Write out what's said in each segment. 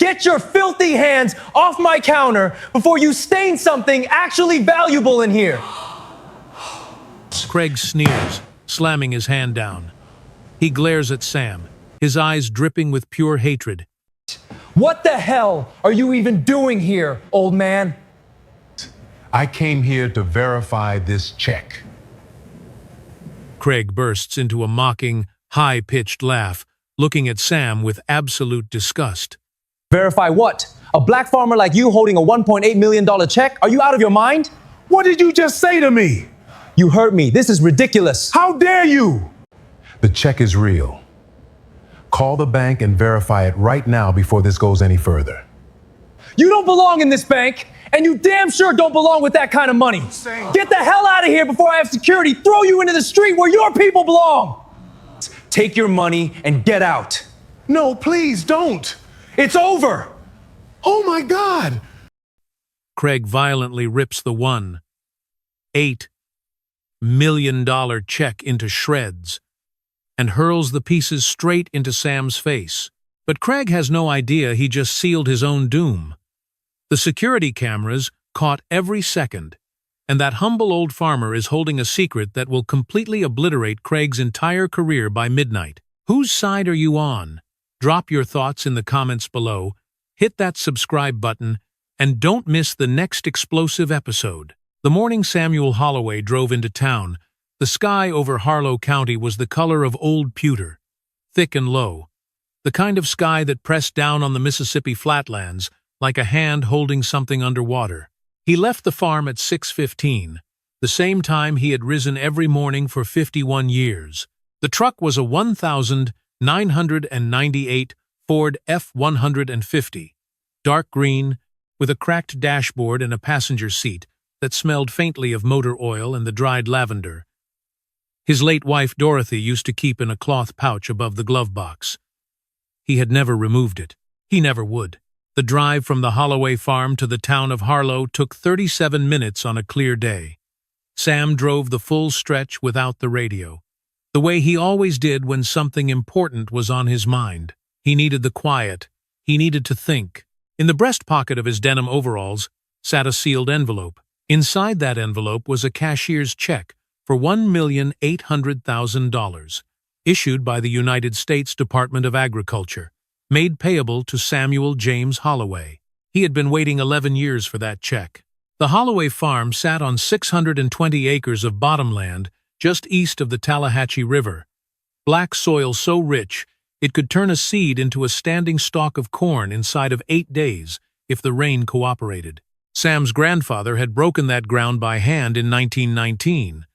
Get your filthy hands off my counter before you stain something actually valuable in here. Craig sneers, slamming his hand down. He glares at Sam, his eyes dripping with pure hatred. What the hell are you even doing here, old man? I came here to verify this check. Craig bursts into a mocking, high-pitched laugh, looking at Sam with absolute disgust. Verify what? A black farmer like you holding a $1.8 million check? Are you out of your mind? What did you just say to me? You heard me. This is ridiculous. How dare you? The check is real. Call the bank and verify it right now before this goes any further. You don't belong in this bank, and you damn sure don't belong with that kind of money. Get the hell out of here before I have security throw you into the street where your people belong. Take your money and get out. No, please don't. It's over. Oh my God. Craig violently rips the $1.8 million check into shreds and hurls the pieces straight into Sam's face. But Craig has no idea he just sealed his own doom. The security cameras caught every second, and that humble old farmer is holding a secret that will completely obliterate Craig's entire career by midnight. Whose side are you on? Drop your thoughts in the comments below, hit that subscribe button, and don't miss the next explosive episode. The morning Samuel Holloway drove into town, the sky over Harlow County was the color of old pewter, thick and low, the kind of sky that pressed down on the Mississippi flatlands like a hand holding something underwater. He left the farm at 6:15, the same time he had risen every morning for 51 years. The truck was a 1998 Ford F-150, dark green, with a cracked dashboard and a passenger seat that smelled faintly of motor oil and the dried lavender. His late wife Dorothy used to keep in a cloth pouch above the glove box. He had never removed it. He never would. The drive from the Holloway farm to the town of Harlow took 37 minutes on a clear day. Sam drove the full stretch without the radio, the way he always did when something important was on his mind. He needed the quiet. He needed to think. In the breast pocket of his denim overalls sat a sealed envelope. Inside that envelope was a cashier's check for $1,800,000, issued by the United States Department of Agriculture, made payable to Samuel James Holloway. He had been waiting 11 years for that check. The Holloway farm sat on 620 acres of bottomland just east of the Tallahatchie River, black soil so rich it could turn a seed into a standing stalk of corn inside of 8 days if the rain cooperated. Sam's grandfather had broken that ground by hand in 1919,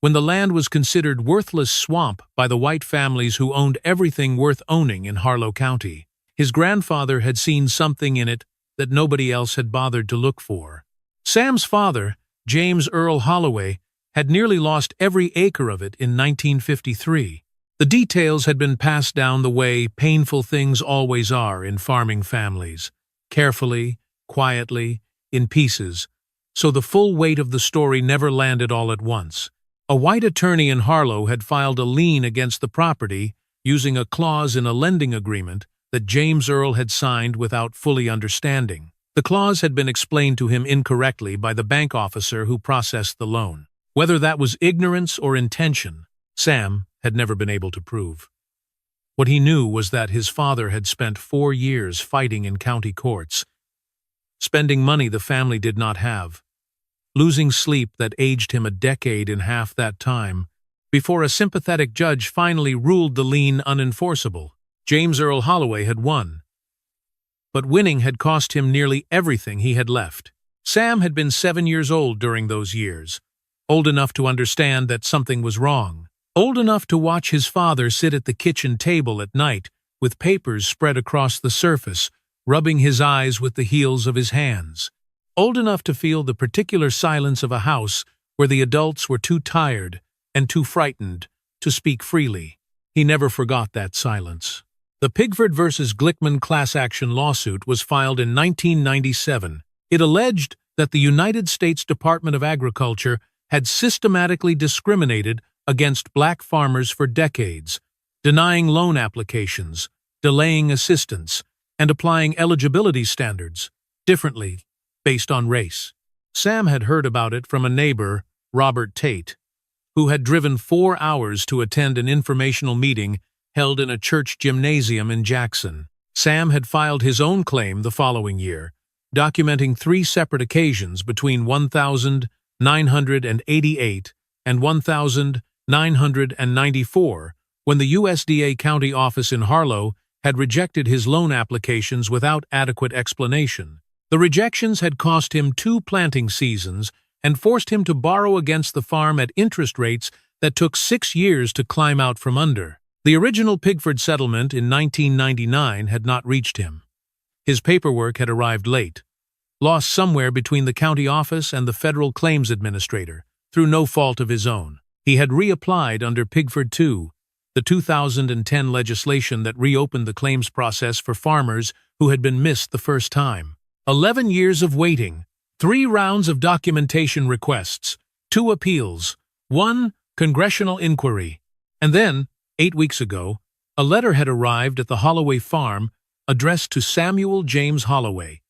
when the land was considered worthless swamp by the white families who owned everything worth owning in Harlow County. His grandfather had seen something in it that nobody else had bothered to look for. Sam's father, James Earl Holloway, had nearly lost every acre of it in 1953. The details had been passed down the way painful things always are in farming families, carefully, quietly, in pieces, so the full weight of the story never landed all at once. A white attorney in Harlow had filed a lien against the property using a clause in a lending agreement that James Earl had signed without fully understanding. The clause had been explained to him incorrectly by the bank officer who processed the loan. Whether that was ignorance or intention, Sam had never been able to prove. What he knew was that his father had spent 4 years fighting in county courts, spending money the family did not have, losing sleep that aged him a decade in half that time, before a sympathetic judge finally ruled the lien unenforceable. James Earl Holloway had won, but winning had cost him nearly everything he had left. Sam had been 7 years old during those years, old enough to understand that something was wrong, old enough to watch his father sit at the kitchen table at night with papers spread across the surface, rubbing his eyes with the heels of his hands, old enough to feel the particular silence of a house where the adults were too tired and too frightened to speak freely. He never forgot that silence. The Pigford versus Glickman class action lawsuit was filed in 1997. It alleged that the United States Department of Agriculture had systematically discriminated against black farmers for decades, denying loan applications, delaying assistance, and applying eligibility standards differently based on race. Sam had heard about it from a neighbor, Robert Tate, who had driven 4 hours to attend an informational meeting held in a church gymnasium in Jackson. Sam had filed his own claim the following year, documenting 3 separate occasions between 1988 and 1994 when the USDA county office in Harlow had rejected his loan applications without adequate explanation. The rejections had cost him 2 planting seasons and forced him to borrow against the farm at interest rates that took 6 years to climb out from under. The original Pigford settlement in 1999 had not reached him. His paperwork had arrived late, lost somewhere between the county office and the federal claims administrator, through no fault of his own. He had reapplied under Pigford 2, the 2010 legislation that reopened the claims process for farmers who had been missed the first time. 11 years of waiting, 3 rounds of documentation requests, 2 appeals, 1 congressional inquiry, and then, 8 weeks ago, a letter had arrived at the Holloway farm addressed to Samuel James Holloway,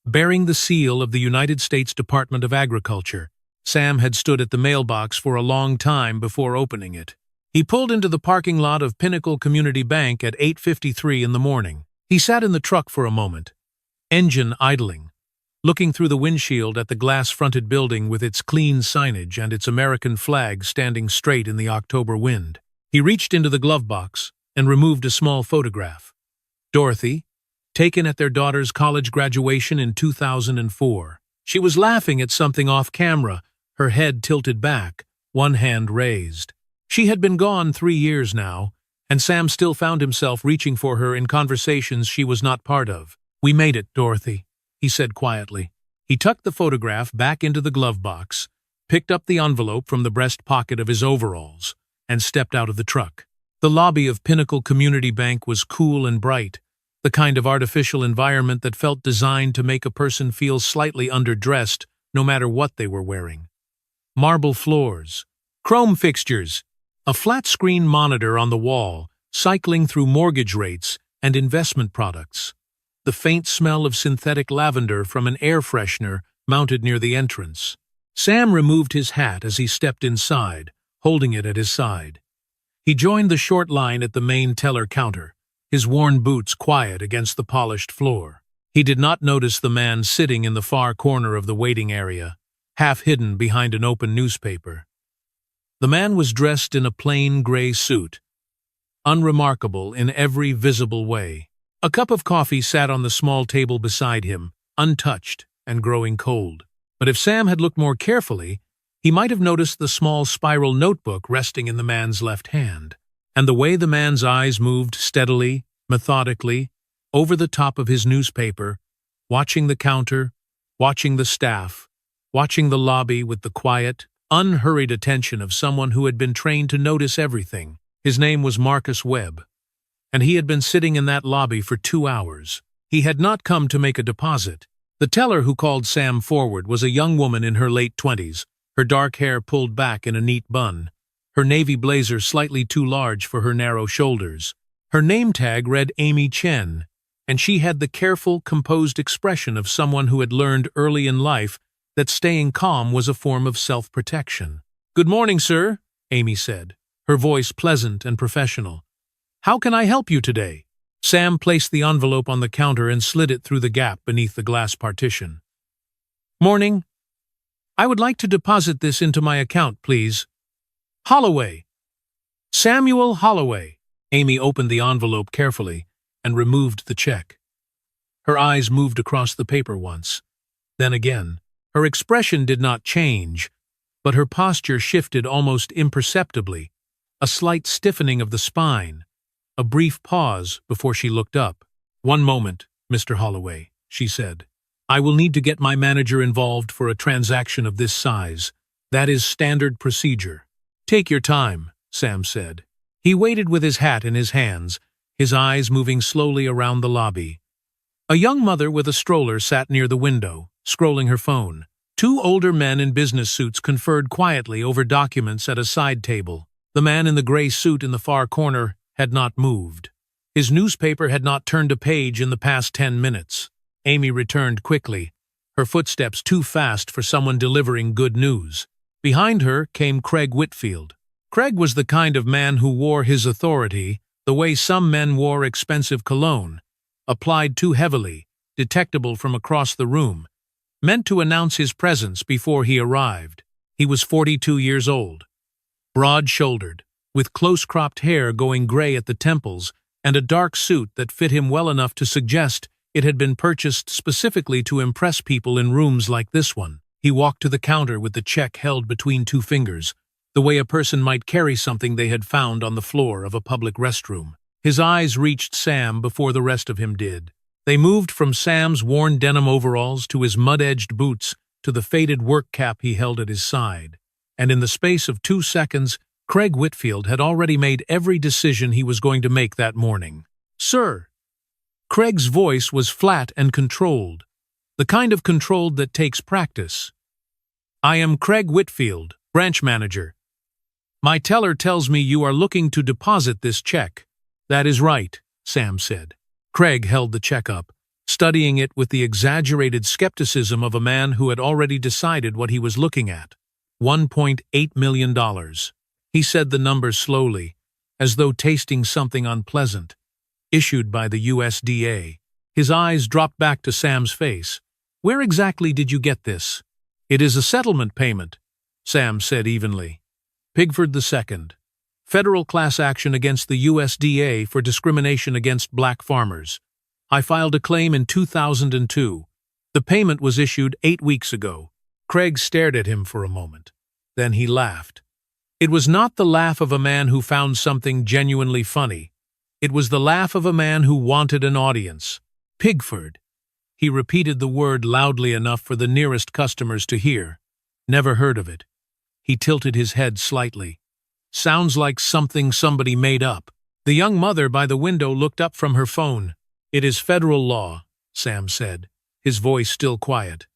bearing the seal of the United States Department of Agriculture. Sam had stood at the mailbox for a long time before opening it. He pulled into the parking lot of Pinnacle Community Bank at 8:53 in the morning. He sat in the truck for a moment, engine idling, looking through the windshield at the glass-fronted building with its clean signage and its American flag standing straight in the October wind. He reached into the glove box and removed a small photograph. Dorothy, taken at their daughter's college graduation in 2004. She was laughing at something off camera, her head tilted back, one hand raised. She had been gone 3 years now, and Sam still found himself reaching for her in conversations she was not part of. "We made it, Dorothy," he said quietly. He tucked the photograph back into the glove box, picked up the envelope from the breast pocket of his overalls, and stepped out of the truck. The lobby of Pinnacle Community Bank was cool and bright, the kind of artificial environment that felt designed to make a person feel slightly underdressed no matter what they were wearing. Marble floors, chrome fixtures, a flat-screen monitor on the wall, cycling through mortgage rates and investment products. The faint smell of synthetic lavender from an air freshener mounted near the entrance. Sam removed his hat as he stepped inside, holding it at his side. He joined the short line at the main teller counter, his worn boots quiet against the polished floor. He did not notice the man sitting in the far corner of the waiting area, half hidden behind an open newspaper. The man was dressed in a plain gray suit, unremarkable in every visible way. A cup of coffee sat on the small table beside him, untouched and growing cold. But if Sam had looked more carefully, he might have noticed the small spiral notebook resting in the man's left hand, and the way the man's eyes moved steadily, methodically, over the top of his newspaper, watching the counter, watching the staff, watching the lobby with the quiet, unhurried attention of someone who had been trained to notice everything. His name was Marcus Webb, and he had been sitting in that lobby for 2 hours. He had not come to make a deposit. The teller who called Sam forward was a young woman in her late 20s, her dark hair pulled back in a neat bun, her navy blazer slightly too large for her narrow shoulders. Her name tag read Amy Chen, and she had the careful, composed expression of someone who had learned early in life that staying calm was a form of self-protection. "Good morning, sir," Amy said, her voice pleasant and professional. "How can I help you today?" Sam placed the envelope on the counter and slid it through the gap beneath the glass partition. "Morning. I would like to deposit this into my account, please." "Holloway. Samuel Holloway." Amy opened the envelope carefully and removed the check. Her eyes moved across the paper once, then again. Her expression did not change, but her posture shifted almost imperceptibly, a slight stiffening of the spine, a brief pause before she looked up. "One moment, Mr. Holloway," she said. "I will need to get my manager involved for a transaction of this size. That is standard procedure." "Take your time," Sam said. He waited with his hat in his hands, his eyes moving slowly around the lobby. A young mother with a stroller sat near the window, scrolling her phone. 2 older men in business suits conferred quietly over documents at a side table. The man in the gray suit in the far corner had not moved. His newspaper had not turned a page in the past 10 minutes. Amy returned quickly, her footsteps too fast for someone delivering good news. Behind her came Craig Whitfield. Craig was the kind of man who wore his authority the way some men wore expensive cologne, applied too heavily, detectable from across the room, meant to announce his presence before he arrived. He was 42 years old, broad-shouldered, with close-cropped hair going gray at the temples and a dark suit that fit him well enough to suggest it had been purchased specifically to impress people in rooms like this one. He walked to the counter with the check held between two fingers, the way a person might carry something they had found on the floor of a public restroom. His eyes reached Sam before the rest of him did. They moved from Sam's worn denim overalls to his mud-edged boots to the faded work cap he held at his side. And in the space of 2 seconds, Craig Whitfield had already made every decision he was going to make that morning. "Sir." Craig's voice was flat and controlled, the kind of controlled that takes practice. "I am Craig Whitfield, branch manager. My teller tells me you are looking to deposit this check." "That is right," Sam said. Craig held the check up, studying it with the exaggerated skepticism of a man who had already decided what he was looking at. $1.8 million. He said the number slowly, as though tasting something unpleasant. "Issued by the USDA. His eyes dropped back to Sam's face. "Where exactly did you get this?" "It is a settlement payment," Sam said evenly. "Pigford II. Federal class action against the USDA for discrimination against black farmers. I filed a claim in 2002. The payment was issued 8 weeks ago." Craig stared at him for a moment. Then he laughed. It was not the laugh of a man who found something genuinely funny. It was the laugh of a man who wanted an audience. "Pigford." He repeated the word loudly enough for the nearest customers to hear. "Never heard of it." He tilted his head slightly. "Sounds like something somebody made up." The young mother by the window looked up from her phone. "It is federal law," Sam said, his voice still quiet.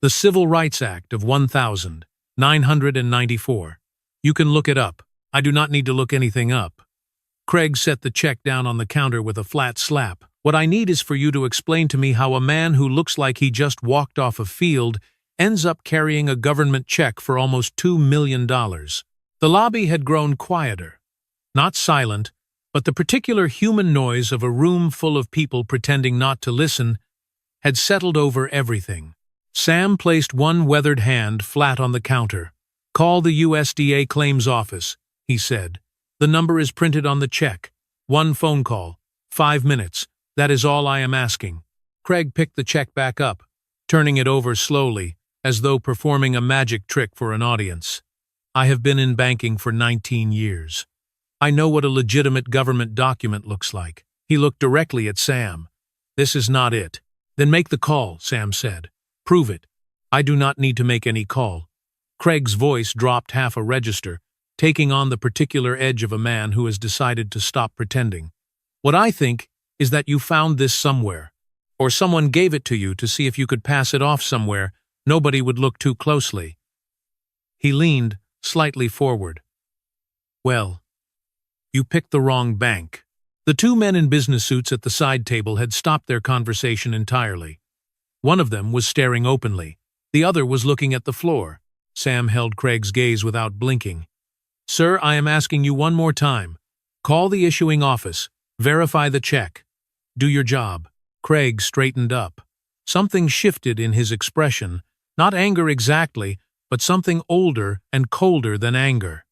"The Civil Rights Act of 1994. You can look it up. I do not need to look anything up." Craig set the check down on the counter with a flat slap. "What I need is for you to explain to me how a man who looks like he just walked off a field ends up carrying a government check for almost $2 million. The lobby had grown quieter. Not silent, but the particular human noise of a room full of people pretending not to listen had settled over everything. Sam placed one weathered hand flat on the counter. "Call the USDA claims office," he said. "The number is printed on the check. 1 phone call. 5 minutes. That is all I am asking." Craig picked the check back up, turning it over slowly, as though performing a magic trick for an audience. "I have been in banking for 19 years. I know what a legitimate government document looks like." He looked directly at Sam. "This is not it." "Then make the call," Sam said. "Prove it." "I do not need to make any call." Craig's voice dropped half a register, taking on the particular edge of a man who has decided to stop pretending. "What I think is that you found this somewhere, or someone gave it to you to see if you could pass it off somewhere nobody would look too closely." He leaned slightly forward. "Well, you picked the wrong bank." The two men in business suits at the side table had stopped their conversation entirely. One of them was staring openly. The other was looking at the floor. Sam held Craig's gaze without blinking. "Sir, I am asking you one more time. Call the issuing office. Verify the check. Do your job." Craig straightened up. Something shifted in his expression, not anger exactly, but something older and colder than anger.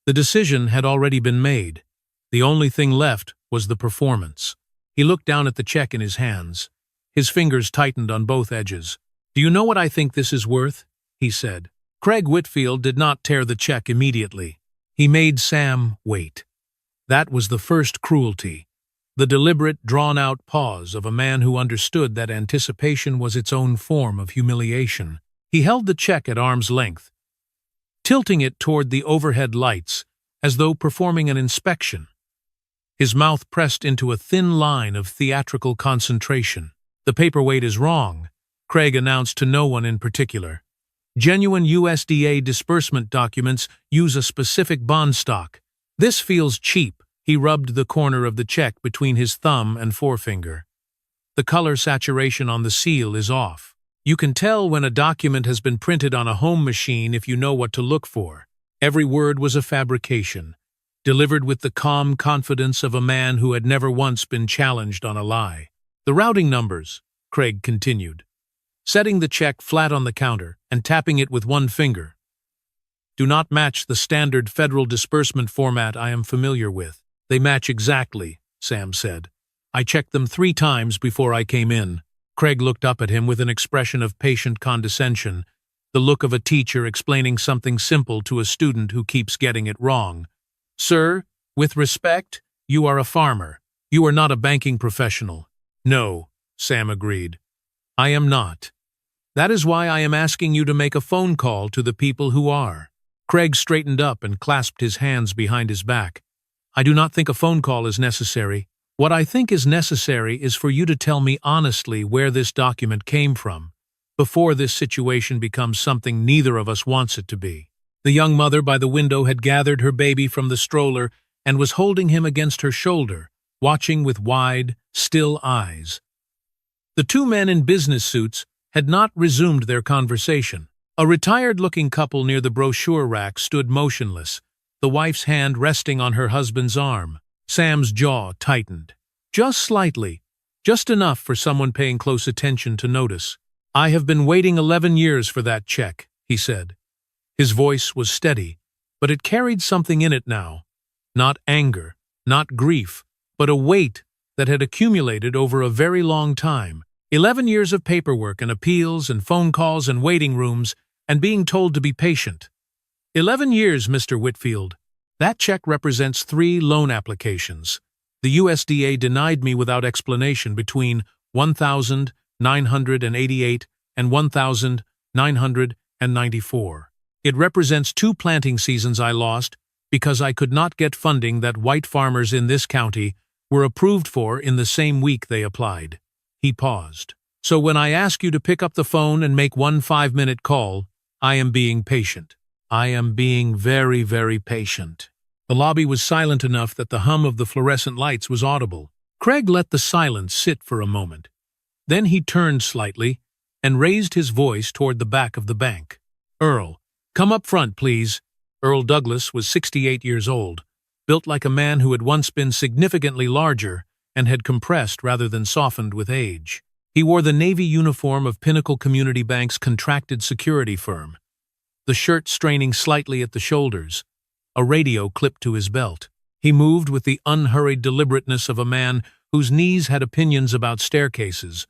The decision had already been made. The only thing left was the performance. He looked down at the check in his hands. His fingers tightened on both edges. "Do you know what I think this is worth?" he said. Craig Whitfield did not tear the check immediately. He made Sam wait. That was the first cruelty, the deliberate, drawn-out pause of a man who understood that anticipation was its own form of humiliation. He held the check at arm's length, tilting it toward the overhead lights, as though performing an inspection. His mouth pressed into a thin line of theatrical concentration. "The paperweight is wrong," Craig announced to no one in particular. "Genuine USDA disbursement documents use a specific bond stock. This feels cheap, He rubbed the corner of the check between his thumb and forefinger. The color saturation on the seal is off. You can tell when a document has been printed on a home machine if you know what to look for. Every word was a fabrication, delivered with the calm confidence of a man who had never once been challenged on a lie. The routing numbers, Craig continued, setting the check flat on the counter and tapping it with one finger, do not match the standard federal disbursement format I am familiar with. They match exactly, Sam said. I checked them 3 times before I came in. Craig looked up at him with an expression of patient condescension, the look of a teacher explaining something simple to a student who keeps getting it wrong. Sir, with respect, you are a farmer. You are not a banking professional. No, Sam agreed. I am not. That is why I am asking you to make a phone call to the people who are. Craig straightened up and clasped his hands behind his back. I do not think a phone call is necessary. What I think is necessary is for you to tell me honestly where this document came from, before this situation becomes something neither of us wants it to be. The young mother by the window had gathered her baby from the stroller and was holding him against her shoulder, watching with wide, still eyes. The 2 men in business suits had not resumed their conversation. A retired-looking couple near the brochure rack stood motionless, the wife's hand resting on her husband's arm. Sam's jaw tightened. Just slightly, just enough for someone paying close attention to notice. I have been waiting 11 years for that check, he said. His voice was steady, but it carried something in it now. Not anger, not grief, but a weight that had accumulated over a very long time. 11 years of paperwork and appeals and phone calls and waiting rooms and being told to be patient. 11 years, Mr. Whitfield. That check represents 3 loan applications. The USDA denied me without explanation between 1,988 and 1,994. It represents 2 planting seasons I lost because I could not get funding that white farmers in this county were approved for in the same week they applied. He paused. So when I ask you to pick up the phone and make one 5-minute call, I am being patient. I am being very, very patient. The lobby was silent enough that the hum of the fluorescent lights was audible. Craig let the silence sit for a moment. Then he turned slightly and raised his voice toward the back of the bank. Earl, come up front, please. Earl Douglas was 68 years old, built like a man who had once been significantly larger and had compressed rather than softened with age. He wore the navy uniform of Pinnacle Community Bank's contracted security firm, the shirt straining slightly at the shoulders, a radio clipped to his belt. He moved with the unhurried deliberateness of a man whose knees had opinions about staircases,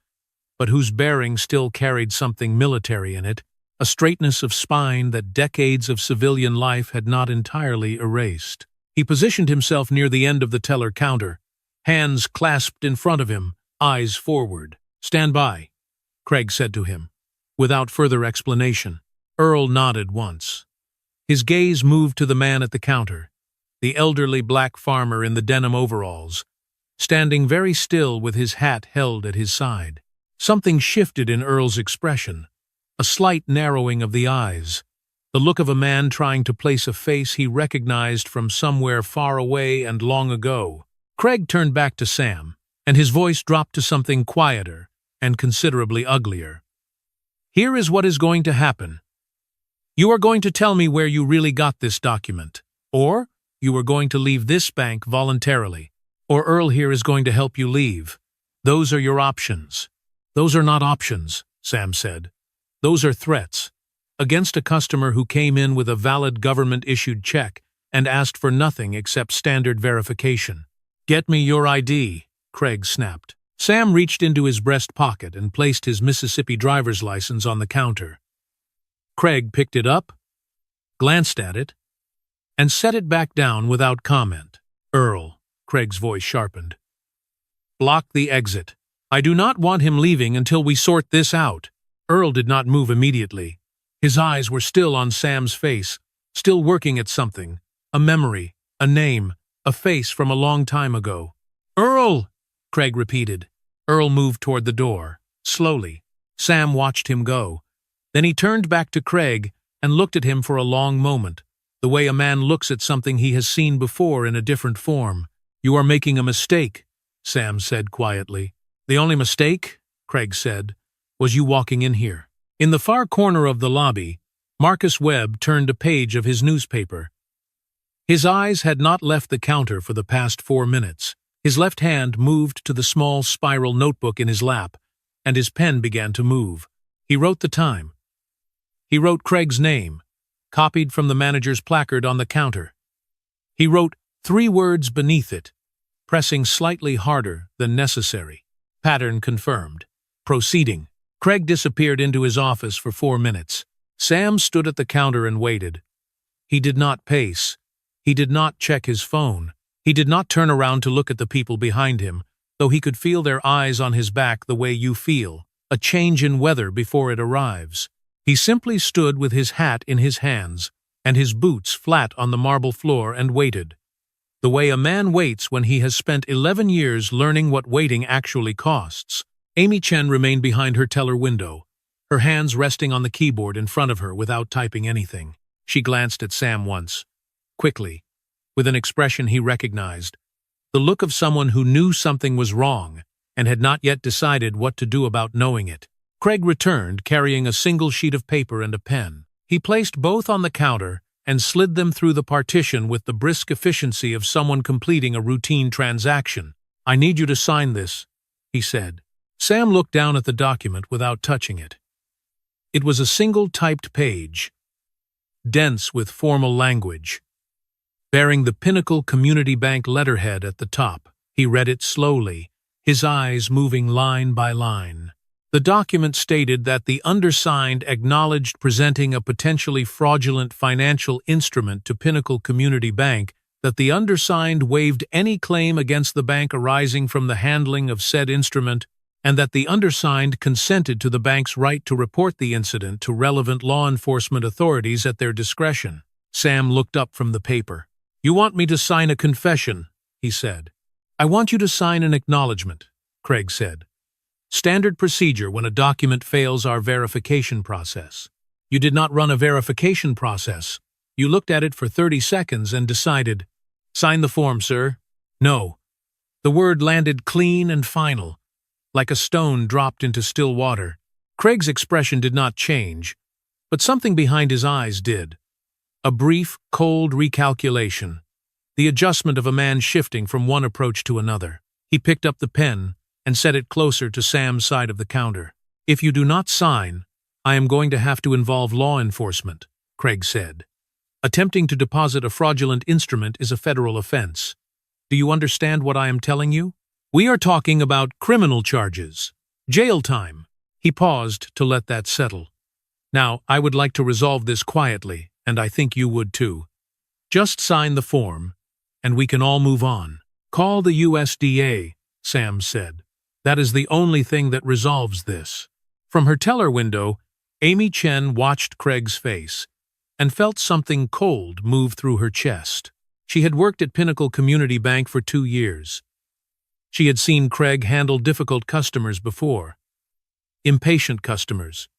but whose bearing still carried something military in it, a straightness of spine that decades of civilian life had not entirely erased. He positioned himself near the end of the teller counter, hands clasped in front of him, eyes forward. Stand by, Craig said to him, without further explanation. Earl nodded once. His gaze moved to the man at the counter, the elderly black farmer in the denim overalls, standing very still with his hat held at his side. Something shifted in Earl's expression, a slight narrowing of the eyes, the look of a man trying to place a face he recognized from somewhere far away and long ago. Craig turned back to Sam, and his voice dropped to something quieter and considerably uglier. Here is what is going to happen. You are going to tell me where you really got this document, or you are going to leave this bank voluntarily, or Earl here is going to help you leave. Those are your options. Those are not options, Sam said. Those are threats, against a customer who came in with a valid government-issued check and asked for nothing except standard verification. Get me your ID, Craig snapped. Sam reached into his breast pocket and placed his Mississippi driver's license on the counter. Craig picked it up, glanced at it, and set it back down without comment. Earl, Craig's voice sharpened. Block the exit. I do not want him leaving until we sort this out. Earl did not move immediately. His eyes were still on Sam's face, still working at something, a memory, a name, a face from a long time ago. Earl, Craig repeated. Earl moved toward the door, slowly. Sam watched him go. Then he turned back to Craig and looked at him for a long moment, the way a man looks at something he has seen before in a different form. "You are making a mistake," Sam said quietly. "The only mistake," Craig said, "was you walking in here." In the far corner of the lobby, Marcus Webb turned a page of his newspaper. His eyes had not left the counter for the past 4 minutes. His left hand moved to the small spiral notebook in his lap, and his pen began to move. He wrote the time. He wrote Craig's name, copied from the manager's placard on the counter. He wrote 3 words beneath it, pressing slightly harder than necessary. Pattern confirmed. Proceeding. Craig disappeared into his office for 4 minutes. Sam stood at the counter and waited. He did not pace. He did not check his phone. He did not turn around to look at the people behind him, though he could feel their eyes on his back the way you feel a change in weather before it arrives. He simply stood with his hat in his hands and his boots flat on the marble floor and waited. The way a man waits when he has spent 11 years learning what waiting actually costs. Amy Chen remained behind her teller window, her hands resting on the keyboard in front of her without typing anything. She glanced at Sam once, quickly, with an expression he recognized, the look of someone who knew something was wrong and had not yet decided what to do about knowing it. Craig returned, carrying a single sheet of paper and a pen. He placed both on the counter and slid them through the partition with the brisk efficiency of someone completing a routine transaction. "I need you to sign this," he said. Sam looked down at the document without touching it. It was a single typed page, dense with formal language, bearing the Pinnacle Community Bank letterhead at the top. He read it slowly, his eyes moving line by line. The document stated that the undersigned acknowledged presenting a potentially fraudulent financial instrument to Pinnacle Community Bank, that the undersigned waived any claim against the bank arising from the handling of said instrument, and that the undersigned consented to the bank's right to report the incident to relevant law enforcement authorities at their discretion. Sam looked up from the paper. "You want me to sign a confession," he said. "I want you to sign an acknowledgement," Craig said. "Standard procedure when a document fails our verification process." "You did not run a verification process. You looked at it for 30 seconds and decided, 'Sign the form, sir.'" "No." The word landed clean and final, like a stone dropped into still water. Craig's expression did not change, but something behind his eyes did. A brief, cold recalculation, the adjustment of a man shifting from one approach to another. He picked up the pen and set it closer to Sam's side of the counter. "If you do not sign, I am going to have to involve law enforcement," Craig said. "Attempting to deposit a fraudulent instrument is a federal offense. Do you understand what I am telling you? We are talking about criminal charges, jail time." He paused to let that settle. "Now, I would like to resolve this quietly, and I think you would too. Just sign the form, and we can all move on." "Call the USDA," Sam said. "That is the only thing that resolves this." From her teller window, Amy Chen watched Craig's face and felt something cold move through her chest. She had worked at Pinnacle Community Bank for 2 years. She had seen Craig handle difficult customers before. Impatient customers.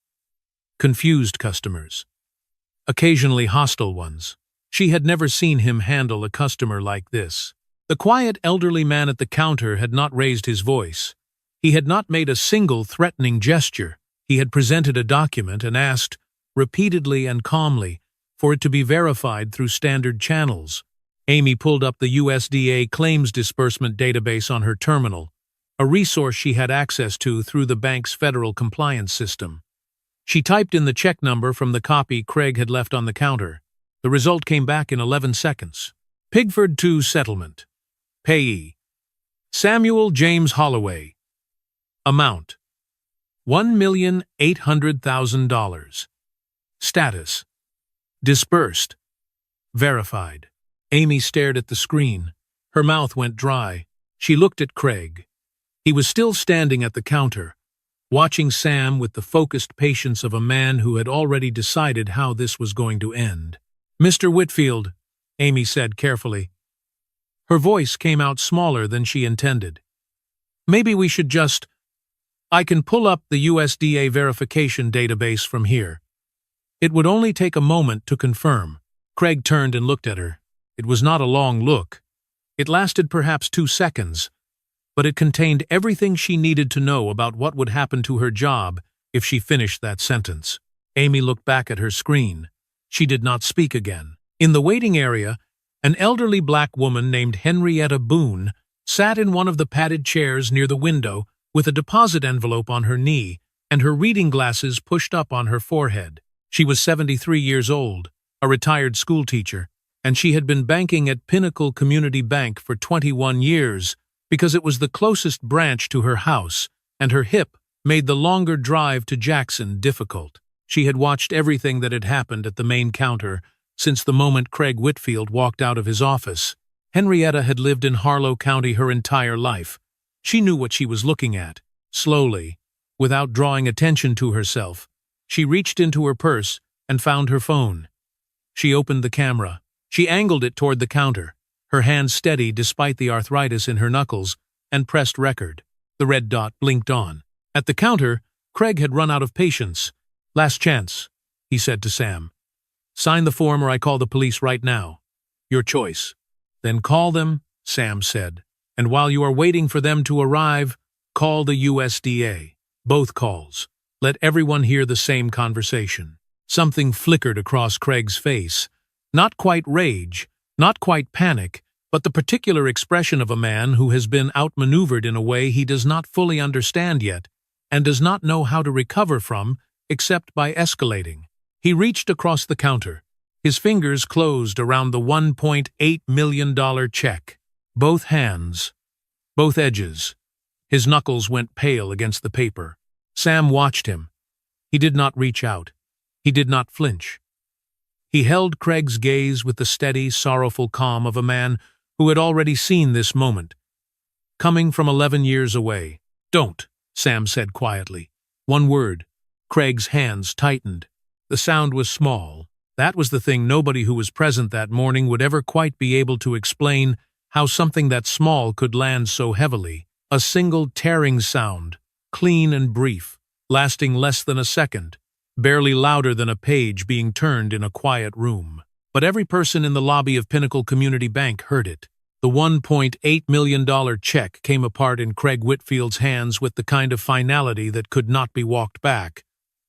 Confused customers. Occasionally hostile ones. She had never seen him handle a customer like this. The quiet elderly man at the counter had not raised his voice. He had not made a single threatening gesture. He had presented a document and asked, repeatedly and calmly, for it to be verified through standard channels. Amy pulled up the USDA claims disbursement database on her terminal, a resource she had access to through the bank's federal compliance system. She typed in the check number from the copy Craig had left on the counter. The result came back in 11 seconds. Pigford 2 Settlement. Payee: Samuel James Holloway. Amount: $1,800,000. Status: disbursed. Verified. Amy stared at the screen. Her mouth went dry. She looked at Craig. He was still standing at the counter, watching Sam with the focused patience of a man who had already decided how this was going to end. "Mr. Whitfield," Amy said carefully. Her voice came out smaller than she intended. "Maybe we should just... I can pull up the USDA verification database from here. It would only take a moment to confirm." Craig turned and looked at her. It was not a long look. It lasted perhaps 2 seconds, but it contained everything she needed to know about what would happen to her job if she finished that sentence. Amy looked back at her screen. She did not speak again. In the waiting area, an elderly black woman named Henrietta Boone sat in one of the padded chairs near the window with a deposit envelope on her knee and her reading glasses pushed up on her forehead. She was 73 years old, a retired schoolteacher, and she had been banking at Pinnacle Community Bank for 21 years because it was the closest branch to her house, and her hip made the longer drive to Jackson difficult. She had watched everything that had happened at the main counter since the moment Craig Whitfield walked out of his office. Henrietta had lived in Harlow County her entire life. She knew what she was looking at. Slowly, without drawing attention to herself, she reached into her purse and found her phone. She opened the camera. She angled it toward the counter, her hand steady despite the arthritis in her knuckles, and pressed record. The red dot blinked on. At the counter, Craig had run out of patience. "Last chance," he said to Sam. "Sign the form or I call the police right now. Your choice." "Then call them," Sam said. "And while you are waiting for them to arrive, call the USDA. Both calls. Let everyone hear the same conversation." Something flickered across Craig's face. Not quite rage, not quite panic, but the particular expression of a man who has been outmaneuvered in a way he does not fully understand yet and does not know how to recover from except by escalating. He reached across the counter. His fingers closed around the $1.8 million check. Both hands, both edges. His knuckles went pale against the paper. Sam watched him. He did not reach out. He did not flinch. He held Craig's gaze with the steady, sorrowful calm of a man who had already seen this moment, coming from 11 years away. "Don't," Sam said quietly. One word. Craig's hands tightened. The sound was small. That was the thing nobody who was present that morning would ever quite be able to explain, how something that small could land so heavily. A single tearing sound, clean and brief, lasting less than a second, barely louder than a page being turned in a quiet room. But every person in the lobby of Pinnacle Community Bank heard it. The $1.8 million check came apart in Craig Whitfield's hands with the kind of finality that could not be walked back.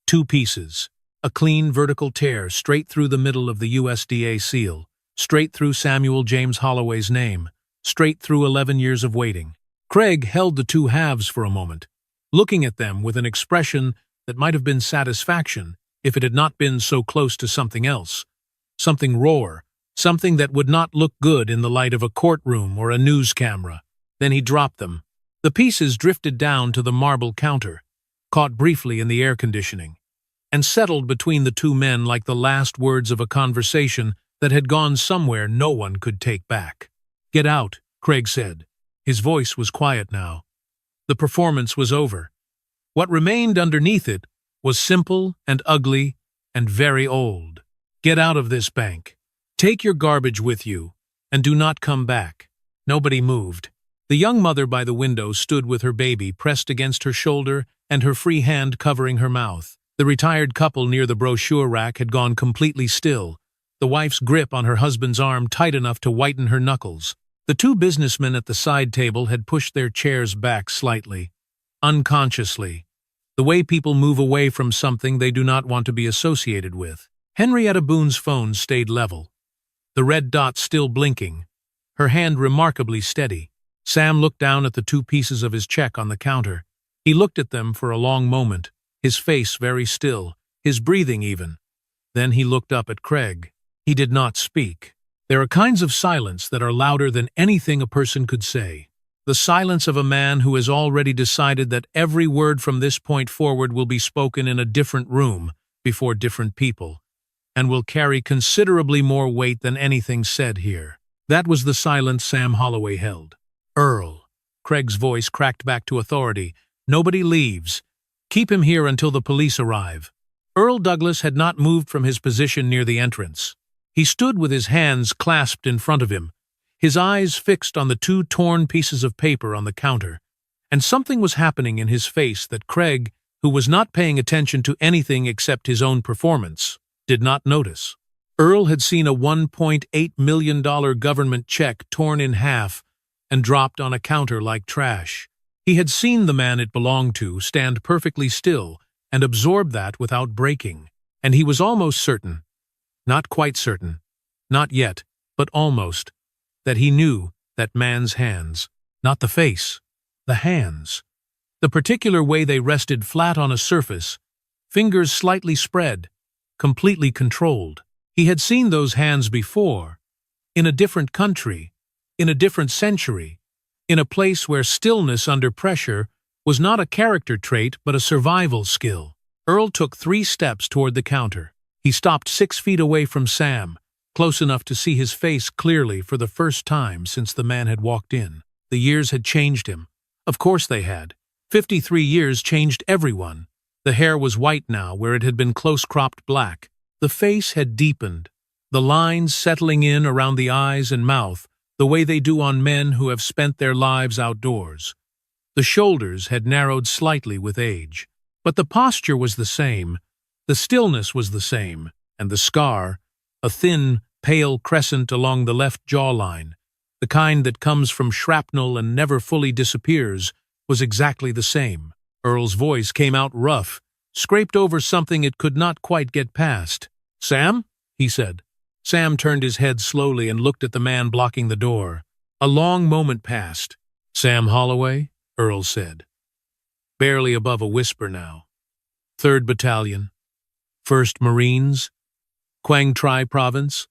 2 pieces. A clean vertical tear straight through the middle of the USDA seal, straight through Samuel James Holloway's name, straight through 11 years of waiting. Craig held the 2 halves for a moment, looking at them with an expression that might have been satisfaction if it had not been so close to something else. Something raw, something that would not look good in the light of a courtroom or a news camera. Then he dropped them. The pieces drifted down to the marble counter, caught briefly in the air conditioning, and settled between the 2 men like the last words of a conversation that had gone somewhere no one could take back. "Get out," Craig said. His voice was quiet now. The performance was over. What remained underneath it was simple and ugly and very old. "Get out of this bank. Take your garbage with you, and do not come back." Nobody moved. The young mother by the window stood with her baby pressed against her shoulder and her free hand covering her mouth. The retired couple near the brochure rack had gone completely still, the wife's grip on her husband's arm tight enough to whiten her knuckles. The 2 businessmen at the side table had pushed their chairs back slightly, unconsciously, the way people move away from something they do not want to be associated with. Henrietta Boone's phone stayed level, the red dot still blinking, her hand remarkably steady. Sam looked down at the 2 pieces of his check on the counter. He looked at them for a long moment, his face very still, his breathing even. Then he looked up at Craig. He did not speak. There are kinds of silence that are louder than anything a person could say. The silence of a man who has already decided that every word from this point forward will be spoken in a different room, before different people, and will carry considerably more weight than anything said here. That was the silence Sam Holloway held. "Earl," Craig's voice cracked back to authority, "nobody leaves. Keep him here until the police arrive." Earl Douglas had not moved from his position near the entrance. He stood with his hands clasped in front of him, his eyes fixed on the 2 torn pieces of paper on the counter, and something was happening in his face that Craig, who was not paying attention to anything except his own performance, did not notice. Earl had seen a $1.8 million government check torn in half and dropped on a counter like trash. He had seen the man it belonged to stand perfectly still and absorb that without breaking, and he was almost certain, not quite certain, not yet, but almost, that he knew that man's hands, not the face, the hands, the particular way they rested flat on a surface, fingers slightly spread, completely controlled. He had seen those hands before, in a different country, in a different century, in a place where stillness under pressure was not a character trait but a survival skill. Earl took 3 steps toward the counter. He stopped 6 feet away from Sam, close enough to see his face clearly for the first time since the man had walked in. The years had changed him. Of course they had. 53 years changed everyone. The hair was white now where it had been close-cropped black. The face had deepened, the lines settling in around the eyes and mouth the way they do on men who have spent their lives outdoors. The shoulders had narrowed slightly with age, but the posture was the same, the stillness was the same, and the scar, a thin, pale crescent along the left jawline, the kind that comes from shrapnel and never fully disappears, was exactly the same. Earl's voice came out rough, scraped over something it could not quite get past. "Sam?" he said. Sam turned his head slowly and looked at the man blocking the door. A long moment passed. "Sam Holloway?" Earl said, barely above a whisper now. "3rd Battalion, 1st Marines, Quang Tri Province,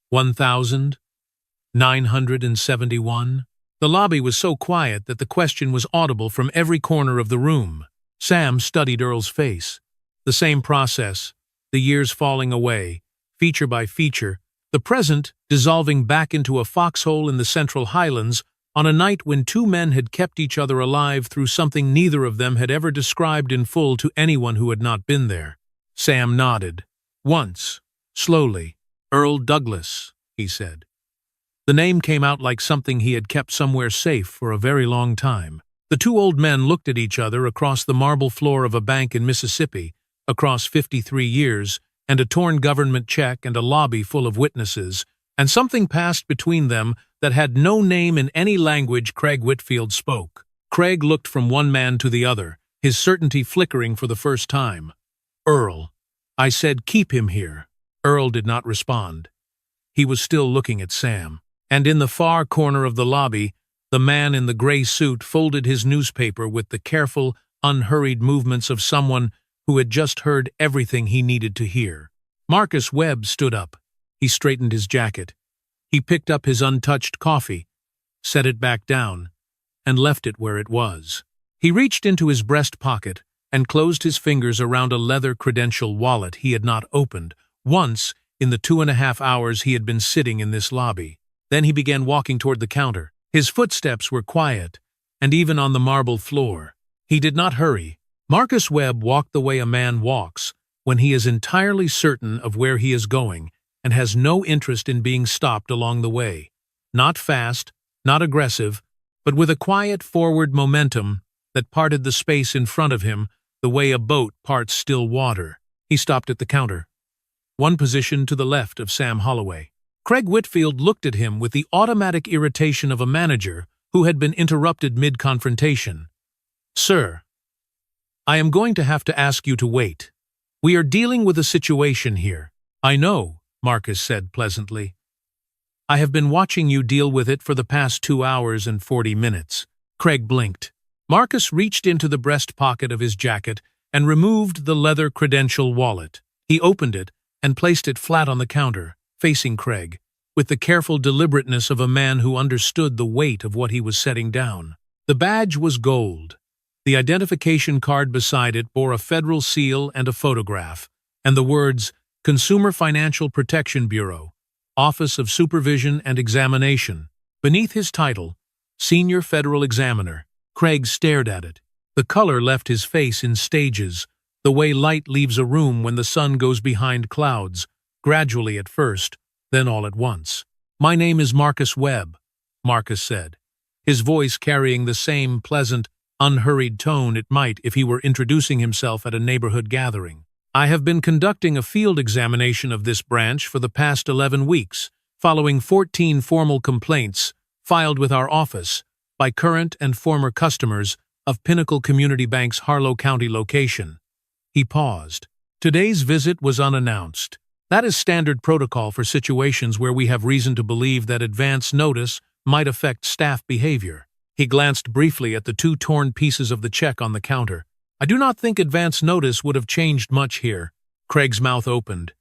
1971. The lobby was so quiet that the question was audible from every corner of the room. Sam studied Earl's face. The same process, the years falling away, feature by feature, the present dissolving back into a foxhole in the Central Highlands on a night when 2 men had kept each other alive through something neither of them had ever described in full to anyone who had not been there. Sam nodded. Once, slowly. "Earl Douglas," he said. The name came out like something he had kept somewhere safe for a very long time. The 2 old men looked at each other across the marble floor of a bank in Mississippi, across 53 years, and a torn government check and a lobby full of witnesses, and something passed between them that had no name in any language Craig Whitfield spoke. Craig looked from one man to the other, his certainty flickering for the first time. "Earl, I said keep him here." Earl did not respond. He was still looking at Sam. And in the far corner of the lobby, the man in the gray suit folded his newspaper with the careful, unhurried movements of someone who had just heard everything he needed to hear. Marcus Webb stood up. He straightened his jacket. He picked up his untouched coffee, set it back down, and left it where it was. He reached into his breast pocket and closed his fingers around a leather credential wallet he had not opened once in the 2.5 hours he had been sitting in this lobby. Then he began walking toward the counter. His footsteps were quiet, and even on the marble floor. He did not hurry. Marcus Webb walked the way a man walks when he is entirely certain of where he is going and has no interest in being stopped along the way. Not fast, not aggressive, but with a quiet forward momentum that parted the space in front of him the way a boat parts still water. He stopped at the counter, one position to the left of Sam Holloway. Craig Whitfield looked at him with the automatic irritation of a manager who had been interrupted mid-confrontation. "Sir, I am going to have to ask you to wait. We are dealing with a situation here." "I know," Marcus said pleasantly. "I have been watching you deal with it for the past 2 hours and 40 minutes. Craig blinked. Marcus reached into the breast pocket of his jacket and removed the leather credential wallet. He opened it and placed it flat on the counter, facing Craig, with the careful deliberateness of a man who understood the weight of what he was setting down. The badge was gold. The identification card beside it bore a federal seal and a photograph, and the words, "Consumer Financial Protection Bureau, Office of Supervision and Examination." Beneath his title, Senior Federal Examiner. Craig stared at it. The color left his face in stages, the way light leaves a room when the sun goes behind clouds, gradually at first, then all at once. "My name is Marcus Webb," Marcus said, his voice carrying the same pleasant, unhurried tone it might if he were introducing himself at a neighborhood gathering. I have been conducting a field examination of this branch for the past 11 weeks, following 14 formal complaints filed with our office by current and former customers of Pinnacle Community Bank's Harlow County location. He paused. Today's visit was unannounced. That is standard protocol for situations where we have reason to believe that advance notice might affect staff behavior. He glanced briefly at the 2 torn pieces of the check on the counter. I do not think advance notice would have changed much here. Craig's mouth opened.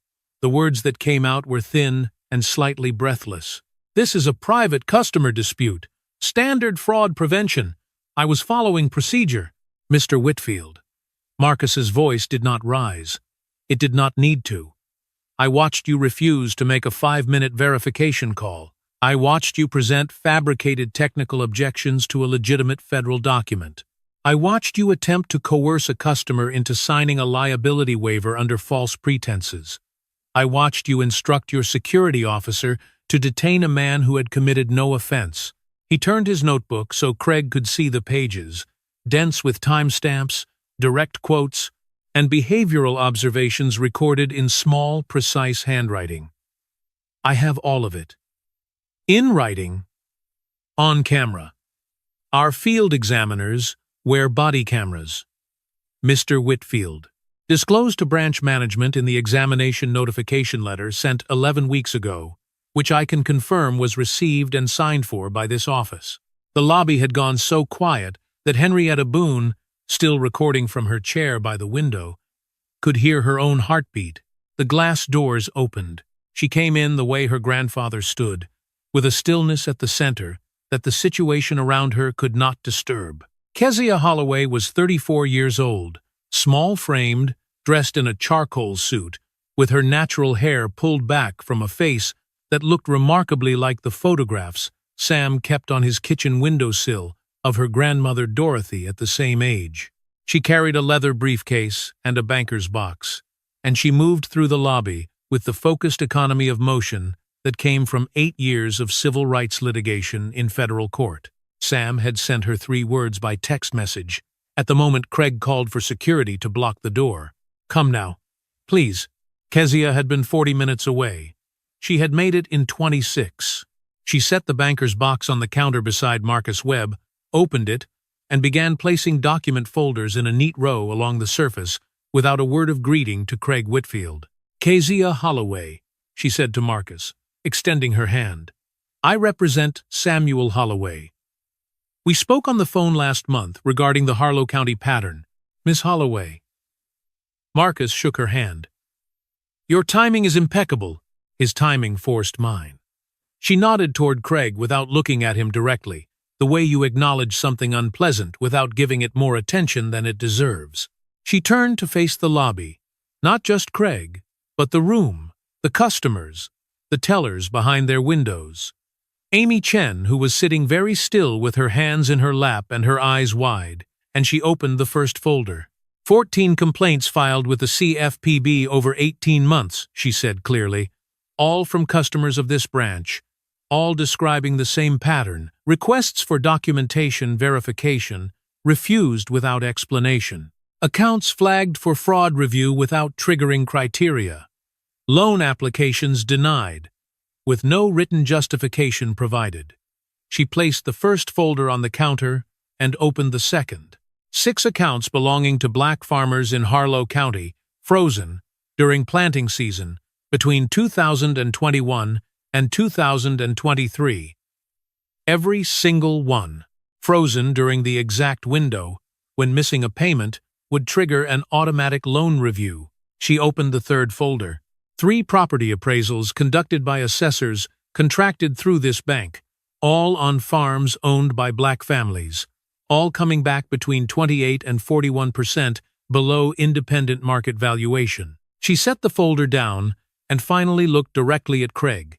The words that came out were thin and slightly breathless. This is a private customer dispute. Standard fraud prevention. I was following procedure. Mr. Whitfield. Marcus's voice did not rise. It did not need to. I watched you refuse to make a 5-minute verification call. I watched you present fabricated technical objections to a legitimate federal document. I watched you attempt to coerce a customer into signing a liability waiver under false pretenses. I watched you instruct your security officer to detain a man who had committed no offense. He turned his notebook so Craig could see the pages, dense with timestamps, direct quotes, and behavioral observations recorded in small, precise handwriting. I have all of it. In writing, on camera. Our field examiners wear body cameras. Mr. Whitfield. Disclosed to branch management in the examination notification letter sent 11 weeks ago, which I can confirm was received and signed for by this office. The lobby had gone so quiet that Henrietta Boone, still recording from her chair by the window, could hear her own heartbeat. The glass doors opened. She came in the way her grandfather stood, with a stillness at the center that the situation around her could not disturb. Kezia Holloway was 34 years old, small-framed, dressed in a charcoal suit, with her natural hair pulled back from a face that looked remarkably like the photographs Sam kept on his kitchen windowsill of her grandmother Dorothy at the same age. She carried a leather briefcase and a banker's box, and she moved through the lobby with the focused economy of motion that came from 8 years of civil rights litigation in federal court. Sam had sent her 3 words by text message. At the moment, Craig called for security to block the door. Come now. Please. Kezia had been 40 minutes away. She had made it in 26. She set the banker's box on the counter beside Marcus Webb, opened it, and began placing document folders in a neat row along the surface without a word of greeting to Craig Whitfield. Kezia Holloway, she said to Marcus, extending her hand. I represent Samuel Holloway. We spoke on the phone last month regarding the Harlow County pattern. Miss Holloway. Marcus shook her hand. Your timing is impeccable. His timing forced mine. She nodded toward Craig without looking at him directly, the way you acknowledge something unpleasant without giving it more attention than it deserves. She turned to face the lobby, not just Craig, but the room, the customers, the tellers behind their windows. Amy Chen, who was sitting very still with her hands in her lap and her eyes wide, and she opened the first folder. 14 complaints filed with the CFPB over 18 months, she said clearly, all from customers of this branch, all describing the same pattern. Requests for documentation verification refused without explanation. Accounts flagged for fraud review without triggering criteria. Loan applications denied, with no written justification provided. She placed the first folder on the counter and opened the second. 6 accounts belonging to black farmers in Harlow County, frozen, during planting season, between 2021 and 2023. Every single one, frozen during the exact window, when missing a payment, would trigger an automatic loan review. She opened the third folder. 3 property appraisals conducted by assessors contracted through this bank, all on farms owned by black families, all coming back between 28 and 41% below independent market valuation. She set the folder down and finally looked directly at Craig.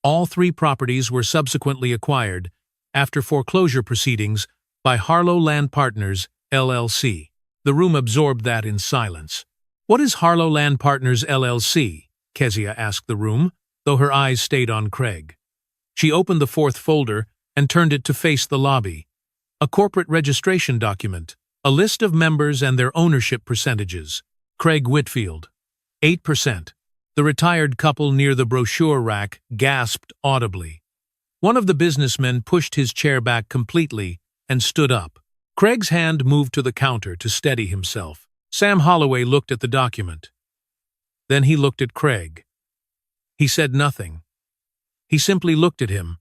All 3 properties were subsequently acquired, after foreclosure proceedings, by Harlow Land Partners, LLC. The room absorbed that in silence. What is Harlow Land Partners, LLC? Kezia asked the room, though her eyes stayed on Craig. She opened the 4th folder and turned it to face the lobby. A corporate registration document, a list of members and their ownership percentages. Craig Whitfield. 8%. The retired couple near the brochure rack gasped audibly. One of the businessmen pushed his chair back completely and stood up. Craig's hand moved to the counter to steady himself. Sam Holloway looked at the document. Then he looked at Craig. He said nothing. He simply looked at him,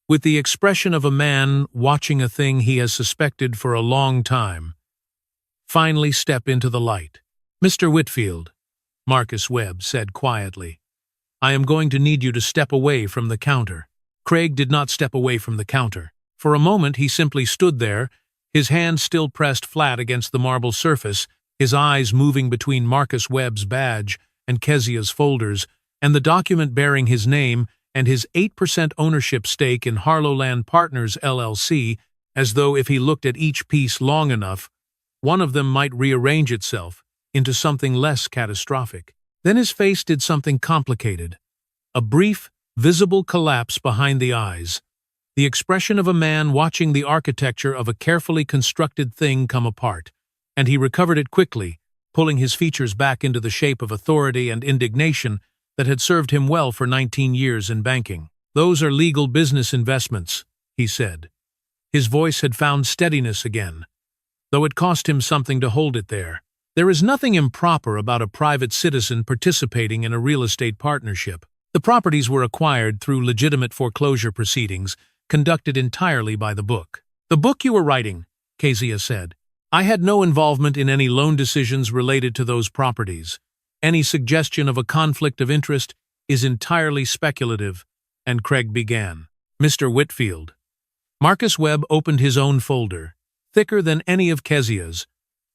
with the expression of a man watching a thing he has suspected for a long time finally step into the light. "Mr. Whitfield," Marcus Webb said quietly, "I am going to need you to step away from the counter." Craig did not step away from the counter. For a moment he simply stood there, his hand still pressed flat against the marble surface, his eyes moving between Marcus Webb's badge and Kezia's folders, and the document bearing his name and his 8% ownership stake in Harlowland Partners LLC, as though if he looked at each piece long enough, one of them might rearrange itself into something less catastrophic. Then his face did something complicated. A brief, visible collapse behind the eyes, the expression of a man watching the architecture of a carefully constructed thing come apart, and he recovered it quickly, pulling his features back into the shape of authority and indignation that had served him well for 19 years in banking. "Those are legal business investments," he said. His voice had found steadiness again, though it cost him something to hold it there. "There is nothing improper about a private citizen participating in a real estate partnership. The properties were acquired through legitimate foreclosure proceedings conducted entirely by the book." "The book you were writing," Kezia said. "I had no involvement in any loan decisions related to those properties. Any suggestion of a conflict of interest is entirely speculative," and Craig began. "Mr. Whitfield." Marcus Webb opened his own folder, thicker than any of Kezia's,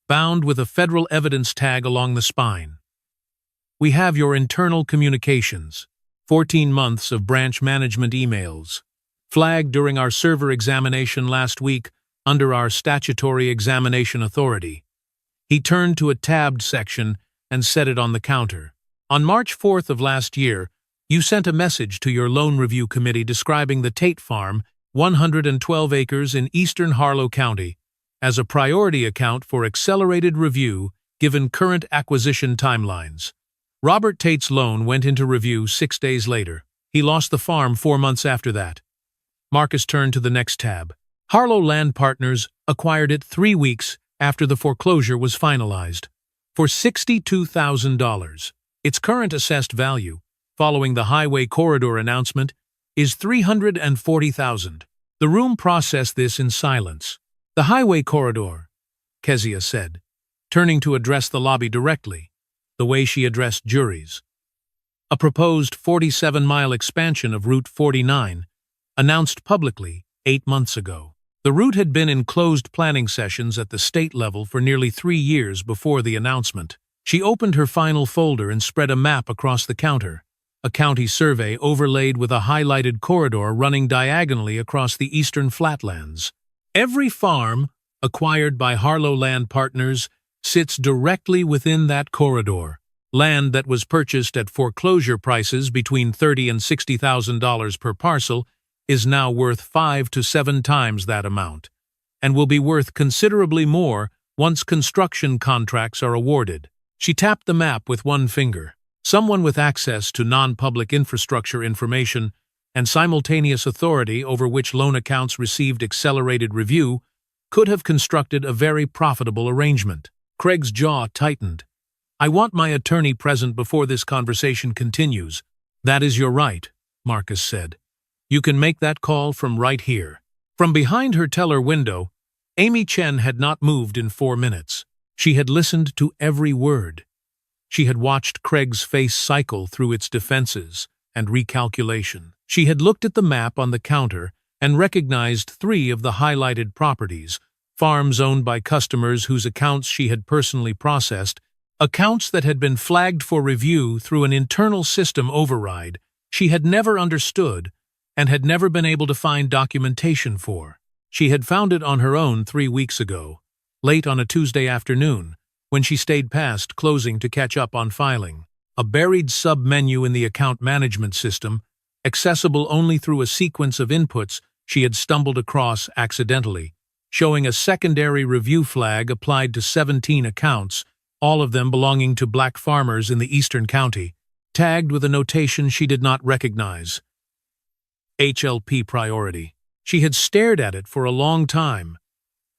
bound with a federal evidence tag along the spine. "We have your internal communications, 14 months of branch management emails, flagged during our server examination last week under our statutory examination authority." He turned to a tabbed section and set it on the counter. "On March 4th of last year, you sent a message to your loan review committee describing the Tate Farm, 112 acres in eastern Harlow County, as a priority account for accelerated review given current acquisition timelines. Robert Tate's loan went into review 6 days later. He lost the farm 4 months after that." Marcus turned to the next tab. "Harlowland Partners acquired it 3 weeks after the foreclosure was finalized, for $62,000. Its current assessed value, following the highway corridor announcement, is $340,000. The room processed this in silence. "The highway corridor," Kezia said, turning to address the lobby directly, the way she addressed juries. "A proposed 47-mile expansion of Route 49, announced publicly 8 months ago. The route had been in closed planning sessions at the state level for nearly 3 years before the announcement." She opened her final folder and spread a map across the counter, a county survey overlaid with a highlighted corridor running diagonally across the eastern flatlands. "Every farm acquired by Harlowland Partners sits directly within that corridor. Land that was purchased at foreclosure prices between $30,000 and $60,000 per parcel is now worth 5 to 7 times that amount, and will be worth considerably more once construction contracts are awarded." She tapped the map with one finger. Someone with access to non-public infrastructure information and simultaneous authority over which loan accounts received accelerated review could have constructed a very profitable arrangement. Craig's jaw tightened. "I want my attorney present before this conversation continues." "That is your right," Marcus said. "You can make that call from right here." From behind her teller window, Amy Chen had not moved in 4 minutes. She had listened to every word. She had watched Craig's face cycle through its defenses and recalculation. She had looked at the map on the counter and recognized 3 of the highlighted properties, farms owned by customers whose accounts she had personally processed, accounts that had been flagged for review through an internal system override she had never understood and had never been able to find documentation for. She had found it on her own 3 weeks ago, late on a Tuesday afternoon, when she stayed past closing to catch up on filing. A buried sub-menu in the account management system, accessible only through a sequence of inputs she had stumbled across accidentally, showing a secondary review flag applied to 17 accounts all of them belonging to black farmers in the eastern county, tagged with a notation she did not recognize. HLP priority. She had stared at it for a long time.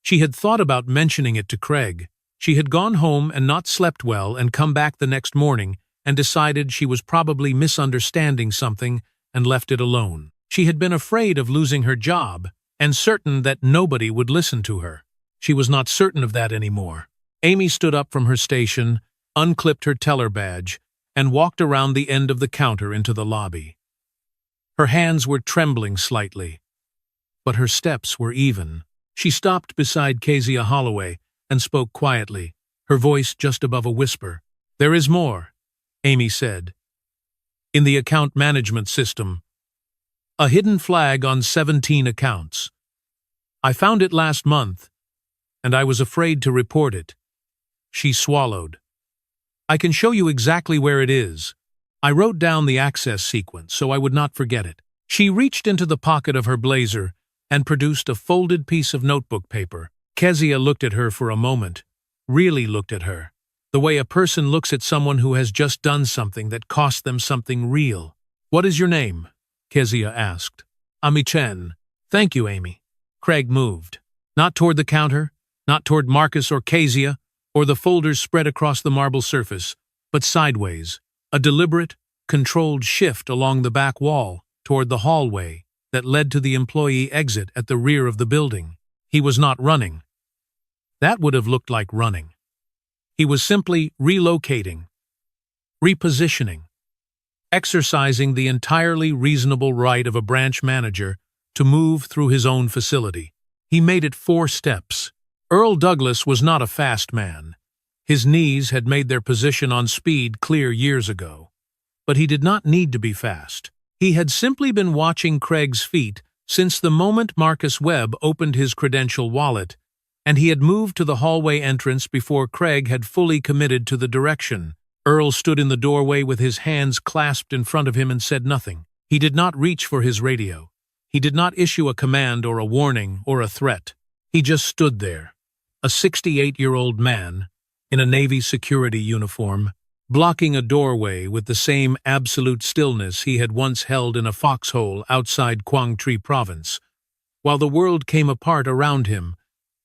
She had thought about mentioning it to Craig. She had gone home and not slept well and come back the next morning and decided she was probably misunderstanding something and left it alone. She had been afraid of losing her job and certain that nobody would listen to her. She was not certain of that anymore. Amy stood up from her station, unclipped her teller badge, and walked around the end of the counter into the lobby. Her hands were trembling slightly, but her steps were even. She stopped beside Kezia Holloway and spoke quietly, her voice just above a whisper. "There is more," Amy said. "In the account management system. A hidden flag on 17 accounts. I found it last month, and I was afraid to report it." She swallowed. "I can show you exactly where it is. I wrote down the access sequence so I would not forget it." She reached into the pocket of her blazer and produced a folded piece of notebook paper. Kezia looked at her for a moment, really looked at her, the way a person looks at someone who has just done something that cost them something real. "What is your name?" Kezia asked. "Ami Chen." "Thank you, Amy." Craig moved. Not toward the counter, not toward Marcus or Kezia, or the folders spread across the marble surface, but sideways, a deliberate, controlled shift along the back wall toward the hallway that led to the employee exit at the rear of the building. He was not running. That would have looked like running. He was simply relocating, repositioning, exercising the entirely reasonable right of a branch manager to move through his own facility. He made it 4 steps. Earl Douglas was not a fast man. His knees had made their position on speed clear years ago. But he did not need to be fast. He had simply been watching Craig's feet since the moment Marcus Webb opened his credential wallet, and he had moved to the hallway entrance before Craig had fully committed to the direction. Earl stood in the doorway with his hands clasped in front of him and said nothing. He did not reach for his radio. He did not issue a command or a warning or a threat. He just stood there, a 68-year-old man in a Navy security uniform, blocking a doorway with the same absolute stillness he had once held in a foxhole outside Quang Tri Province, while the world came apart around him,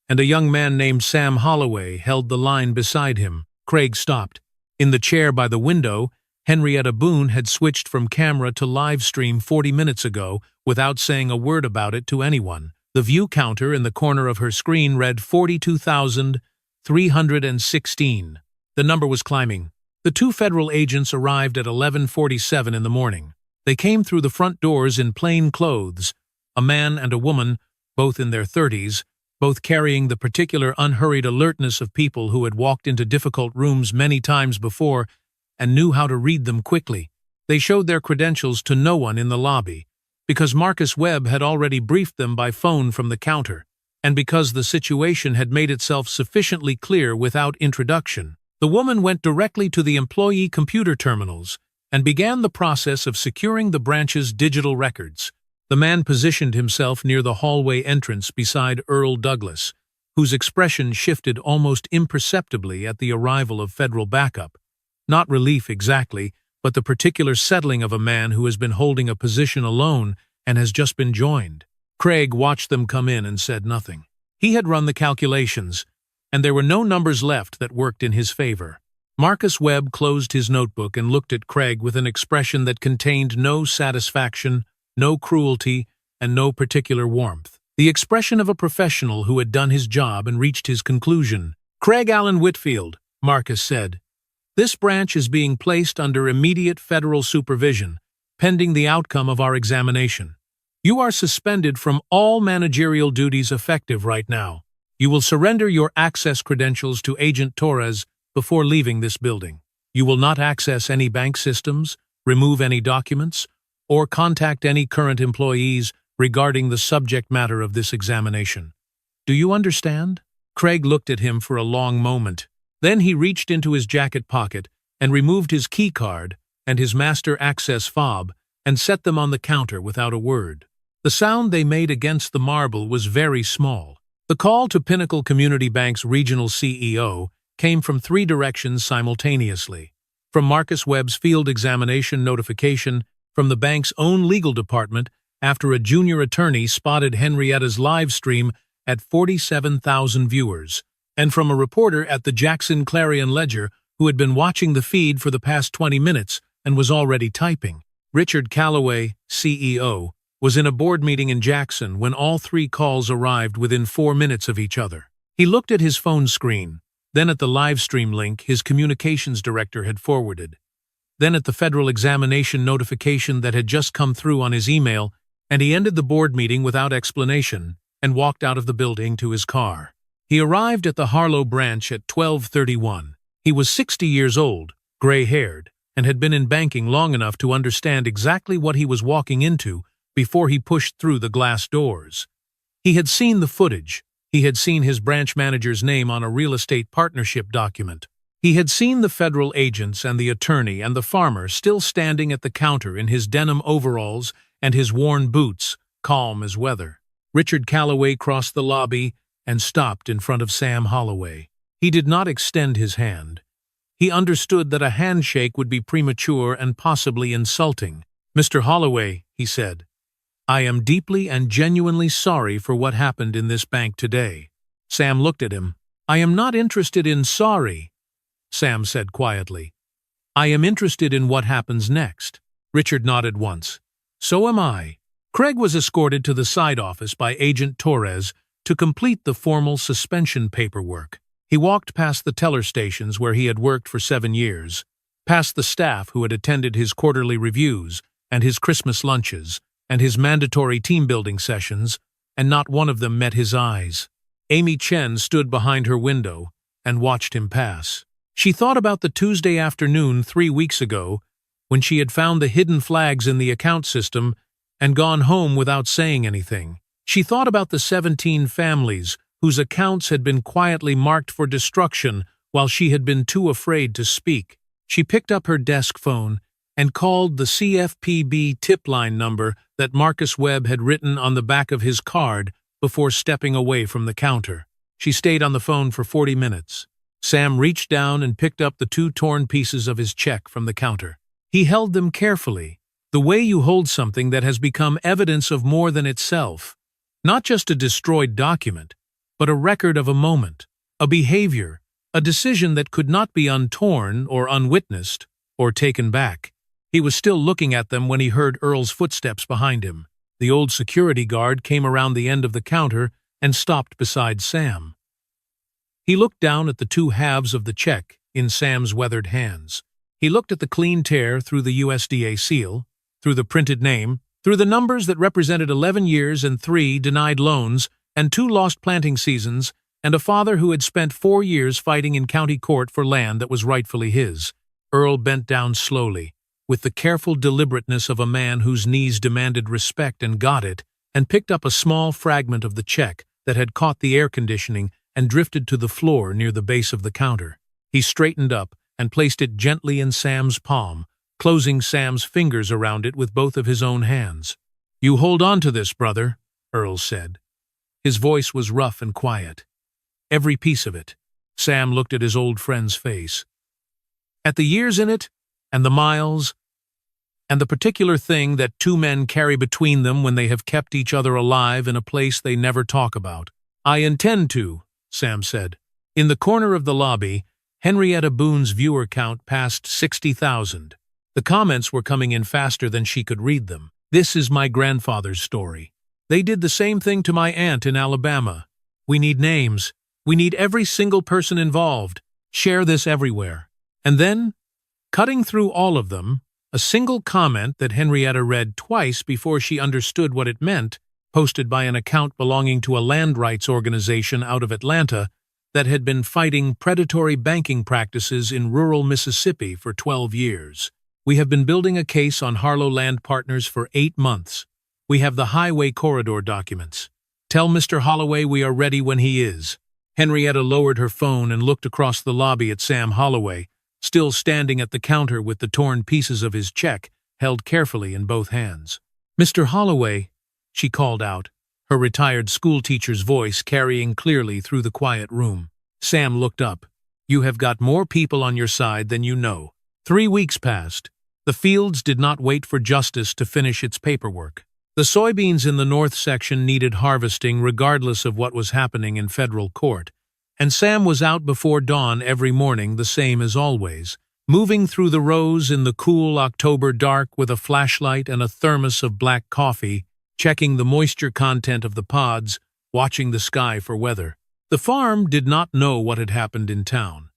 and a young man named Sam Holloway held the line beside him. Craig stopped. In the chair by the window, Henrietta Boone had switched from camera to live stream 40 minutes ago without saying a word about it to anyone. The view counter in the corner of her screen read 42,316. The number was climbing. The 2 federal agents arrived at 11:47 in the morning. They came through the front doors in plain clothes, a man and a woman, both in their 30s, both carrying the particular unhurried alertness of people who had walked into difficult rooms many times before and knew how to read them quickly. They showed their credentials to no one in the lobby, because Marcus Webb had already briefed them by phone from the counter, and because the situation had made itself sufficiently clear without introduction. The woman went directly to the employee computer terminals and began the process of securing the branch's digital records. The man positioned himself near the hallway entrance beside Earl Douglas, whose expression shifted almost imperceptibly at the arrival of federal backup. Not relief exactly, but the particular settling of a man who has been holding a position alone and has just been joined. Craig watched them come in and said nothing. He had run the calculations, and there were no numbers left that worked in his favor. Marcus Webb closed his notebook and looked at Craig with an expression that contained no satisfaction, no cruelty, and no particular warmth. The expression of a professional who had done his job and reached his conclusion. "Craig Allen Whitfield," Marcus said, "this branch is being placed under immediate federal supervision, pending the outcome of our examination. You are suspended from all managerial duties effective right now. You will surrender your access credentials to Agent Torres before leaving this building. You will not access any bank systems, remove any documents, or contact any current employees regarding the subject matter of this examination. Do you understand?" Craig looked at him for a long moment. Then he reached into his jacket pocket and removed his key card and his master access fob and set them on the counter without a word. The sound they made against the marble was very small. The call to Pinnacle Community Bank's regional CEO came from 3 directions simultaneously. From Marcus Webb's field examination notification, from the bank's own legal department after a junior attorney spotted Henrietta's live stream at 47,000 viewers, and from a reporter at the Jackson Clarion-Ledger who had been watching the feed for the past 20 minutes and was already typing. Richard Calloway, CEO, was in a board meeting in Jackson when all 3 calls arrived within 4 minutes of each other. He looked at his phone screen, then at the live stream link his communications director had forwarded, then at the federal examination notification that had just come through on his email, and he ended the board meeting without explanation and walked out of the building to his car. He arrived at the Harlow branch at 12:31. He was 60 years old, gray-haired, and had been in banking long enough to understand exactly what he was walking into before he pushed through the glass doors. He had seen the footage. He had seen his branch manager's name on a real estate partnership document. He had seen the federal agents and the attorney and the farmer still standing at the counter in his denim overalls and his worn boots, calm as weather. Richard Calloway crossed the lobby and stopped in front of Sam Holloway. He did not extend his hand. He understood that a handshake would be premature and possibly insulting. "Mr. Holloway," he said, "I am deeply and genuinely sorry for what happened in this bank today." Sam looked at him. "I am not interested in sorry," Sam said quietly. "I am interested in what happens next." Richard nodded once. "So am I." Craig was escorted to the side office by Agent Torres to complete the formal suspension paperwork. He walked past the teller stations where he had worked for 7 years, past the staff who had attended his quarterly reviews and his Christmas lunches and his mandatory team-building sessions, and not one of them met his eyes. Amy Chen stood behind her window and watched him pass. She thought about the Tuesday afternoon 3 weeks ago when she had found the hidden flags in the account system and gone home without saying anything. She thought about the 17 families whose accounts had been quietly marked for destruction while she had been too afraid to speak. She picked up her desk phone and called the CFPB tip line number that Marcus Webb had written on the back of his card before stepping away from the counter. She stayed on the phone for 40 minutes. Sam reached down and picked up the 2 torn pieces of his check from the counter. He held them carefully, the way you hold something that has become evidence of more than itself, not just a destroyed document, but a record of a moment, a behavior, a decision that could not be untorn or unwitnessed or taken back. He was still looking at them when he heard Earl's footsteps behind him. The old security guard came around the end of the counter and stopped beside Sam. He looked down at the 2 halves of the check in Sam's weathered hands. He looked at the clean tear through the USDA seal, through the printed name, through the numbers that represented 11 years and 3 denied loans and 2 lost planting seasons, and a father who had spent 4 years fighting in county court for land that was rightfully his. Earl bent down slowly, with the careful deliberateness of a man whose needs demanded respect, and got it, and picked up a small fragment of the check that had caught the air conditioning and drifted to the floor near the base of the counter. He straightened up and placed it gently in Sam's palm, closing Sam's fingers around it with both of his own hands. "You hold on to this, brother," Earl said. His voice was rough and quiet. "Every piece of it." Sam looked at his old friend's face. "At the years in it, and the miles, and the particular thing that 2 men carry between them when they have kept each other alive in a place they never talk about." "I intend to," Sam said. In the corner of the lobby, Henrietta Boone's viewer count passed 60,000. The comments were coming in faster than she could read them. "This is my grandfather's story. They did the same thing to my aunt in Alabama. We need names. We need every single person involved. Share this everywhere." And then, cutting through all of them, a single comment that Henrietta read twice before she understood what it meant, posted by an account belonging to a land rights organization out of Atlanta that had been fighting predatory banking practices in rural Mississippi for 12 years. "We have been building a case on Harlow Land Partners for 8 months. We have the highway corridor documents. Tell Mr. Holloway we are ready when he is." Henrietta lowered her phone and looked across the lobby at Sam Holloway, still standing at the counter with the torn pieces of his check held carefully in both hands. "Mr. Holloway," she called out, her retired schoolteacher's voice carrying clearly through the quiet room. Sam looked up. You have got more people on your side than you know." 3 weeks passed. The fields did not wait for justice to finish its paperwork. The soybeans in the north section needed harvesting regardless of what was happening in federal court, and Sam was out before dawn every morning, the same as always, moving through the rows in the cool October dark with a flashlight and a thermos of black coffee, checking the moisture content of the pods, watching the sky for weather. The farm did not know what had happened in town.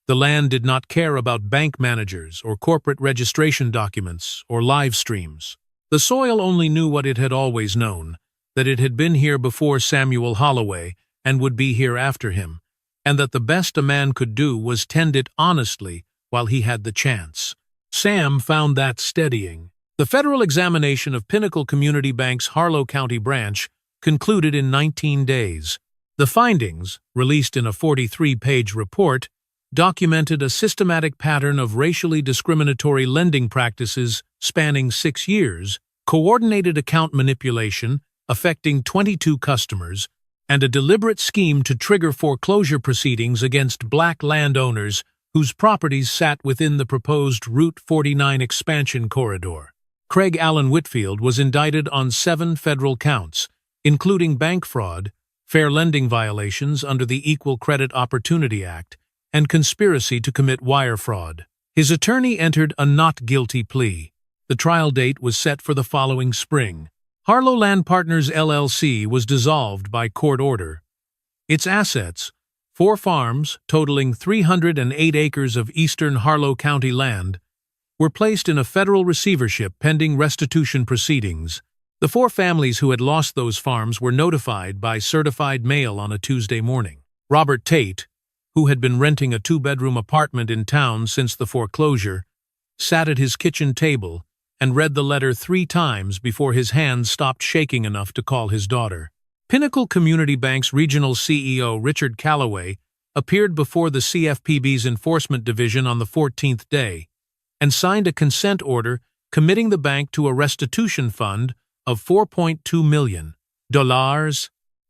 The land did not care about bank managers or corporate registration documents or live streams. The soil only knew what it had always known, that it had been here before Samuel Holloway and would be here after him, and that the best a man could do was tend it honestly while he had the chance. Sam found that steadying. The federal examination of Pinnacle Community Bank's Harlow County branch concluded in 19 days. The findings, released in a 43-page report, documented a systematic pattern of racially discriminatory lending practices spanning 6 years, coordinated account manipulation affecting 22 customers, and a deliberate scheme to trigger foreclosure proceedings against black landowners whose properties sat within the proposed Route 49 expansion corridor. Craig Whitfield was indicted on 7 federal counts, including bank fraud, fair lending violations under the Equal Credit Opportunity Act, and conspiracy to commit wire fraud. His attorney entered a not guilty plea. The trial date was set for the following spring. Harlow Land Partners LLC was dissolved by court order. Its assets, 4 farms totaling 308 acres of eastern Harlow County land, were placed in a federal receivership pending restitution proceedings. The 4 families who had lost those farms were notified by certified mail on a Tuesday morning. Robert Tate, who had been renting a 2-bedroom apartment in town since the foreclosure, sat at his kitchen table and read the letter 3 times before his hands stopped shaking enough to call his daughter. Pinnacle Community Bank's regional CEO Richard Callaway appeared before the CFPB's Enforcement Division on the 14th day and signed a consent order committing the bank to a restitution fund of $4.2 million,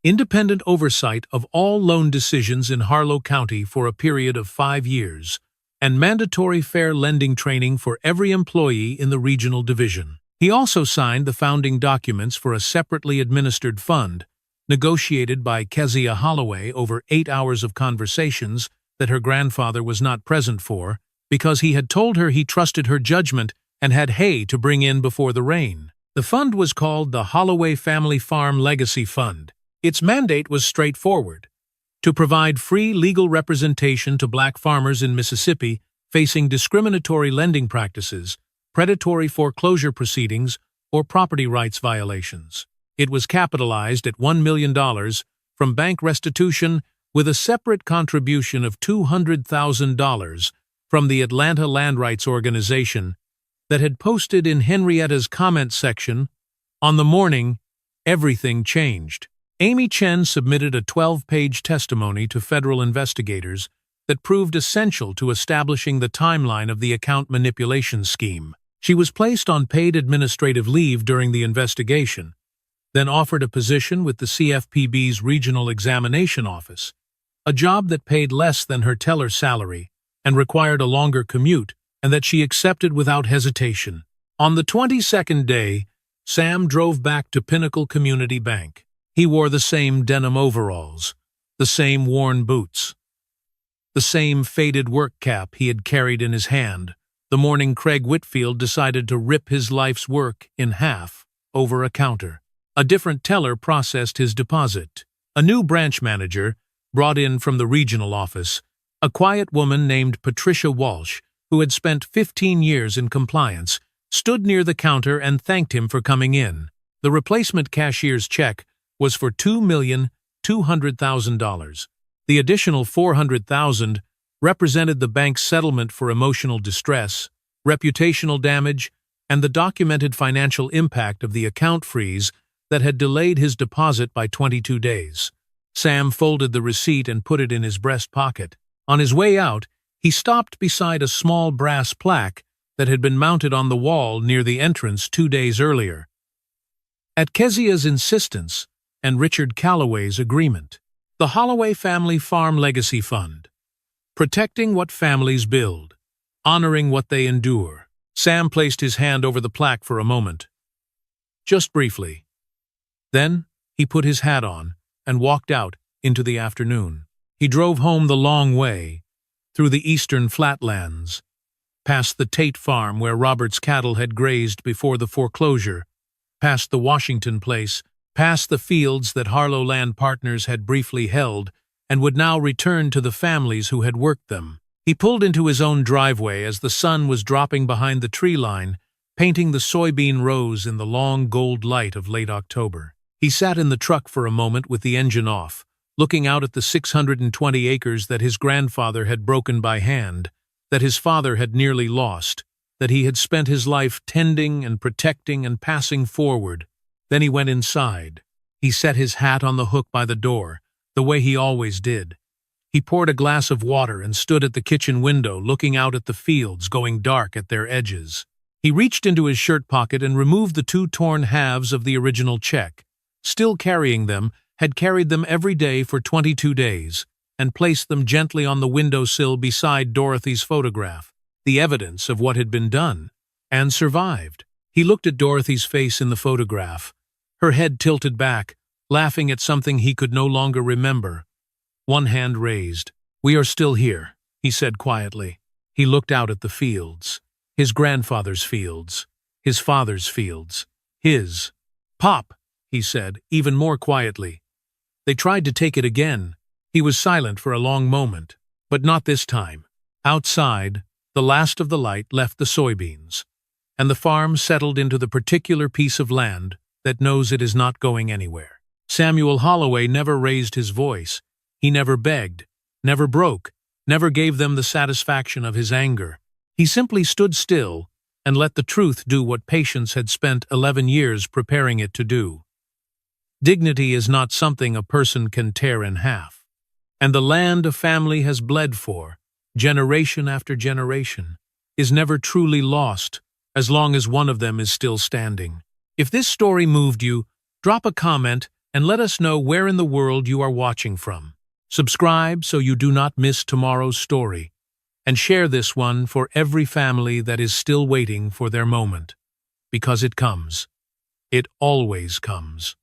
independent oversight of all loan decisions in Harlow County for a period of 5 years, and mandatory fair lending training for every employee in the regional division. He also signed the founding documents for a separately administered fund, negotiated by Kezia Holloway over 8 hours of conversations that her grandfather was not present for, because he had told her he trusted her judgment and had hay to bring in before the rain. The fund was called the Holloway Family Farm Legacy Fund. Its mandate was straightforward: to provide free legal representation to black farmers in Mississippi facing discriminatory lending practices, predatory foreclosure proceedings, or property rights violations. It was capitalized at $1 million from bank restitution with a separate contribution of $200,000 from the Atlanta Land Rights Organization that had posted in Henrietta's comment section, "On the morning, everything changed." Amy Chen submitted a 12-page testimony to federal investigators that proved essential to establishing the timeline of the account manipulation scheme. She was placed on paid administrative leave during the investigation, then offered a position with the CFPB's Regional Examination Office, a job that paid less than her teller salary and required a longer commute, and that she accepted without hesitation. On the 22nd day, Sam drove back to Pinnacle Community Bank. He wore the same denim overalls, the same worn boots, the same faded work cap he had carried in his hand the morning Craig Whitfield decided to rip his life's work in half over a counter. A different teller processed his deposit. A new branch manager, brought in from the regional office, a quiet woman named Patricia Walsh, who had spent 15 years in compliance, stood near the counter and thanked him for coming in. The replacement cashier's check was for $2,200,000. The additional $400,000 represented the bank's settlement for emotional distress, reputational damage, and the documented financial impact of the account freeze that had delayed his deposit by 22 days. Sam folded the receipt and put it in his breast pocket. On his way out, he stopped beside a small brass plaque that had been mounted on the wall near the entrance 2 days earlier. At Kezia's insistence and Richard Callaway's agreement, the Holloway Family Farm Legacy Fund, Protecting what families build, honoring what they endure. Sam placed his hand over the plaque for a moment. Just briefly. Then, he put his hat on and walked out into the afternoon. He drove home the long way, through the eastern flatlands, past the Tate farm where Robert's cattle had grazed before the foreclosure, past the Washington place, past the fields that Harlow Land Partners had briefly held and would now return to the families who had worked them. He pulled into his own driveway as the sun was dropping behind the tree line, painting the soybean rows in the long gold light of late October. He sat in the truck for a moment with the engine off, looking out at the 620 acres that his grandfather had broken by hand, that his father had nearly lost, that he had spent his life tending and protecting and passing forward. Then he went inside. He set his hat on the hook by the door, the way he always did. He poured a glass of water and stood at the kitchen window looking out at the fields going dark at their edges. He reached into his shirt pocket and removed the two torn halves of the original check. Still carrying them, had carried them every day for 22 days, and placed them gently on the windowsill beside Dorothy's photograph, the evidence of what had been done, and survived. He looked at Dorothy's face in the photograph, her head tilted back, laughing at something he could no longer remember. One hand raised. "We are still here," he said quietly. He looked out at the fields. His grandfather's fields. His father's fields. His. "Pop," he said, even more quietly. They tried to take it again. He was silent for a long moment, but not this time. Outside, the last of the light left the soybeans, and the farm settled into the particular piece of land that knows it is not going anywhere. Samuel Holloway never raised his voice. He never begged, never broke, never gave them the satisfaction of his anger. He simply stood still and let the truth do what patience had spent 11 years preparing it to do. Dignity is not something a person can tear in half. And the land a family has bled for, generation after generation, is never truly lost as long as one of them is still standing. If this story moved you, drop a comment and let us know where in the world you are watching from. Subscribe so you do not miss tomorrow's story, and share this one for every family that is still waiting for their moment. Because it comes. It always comes.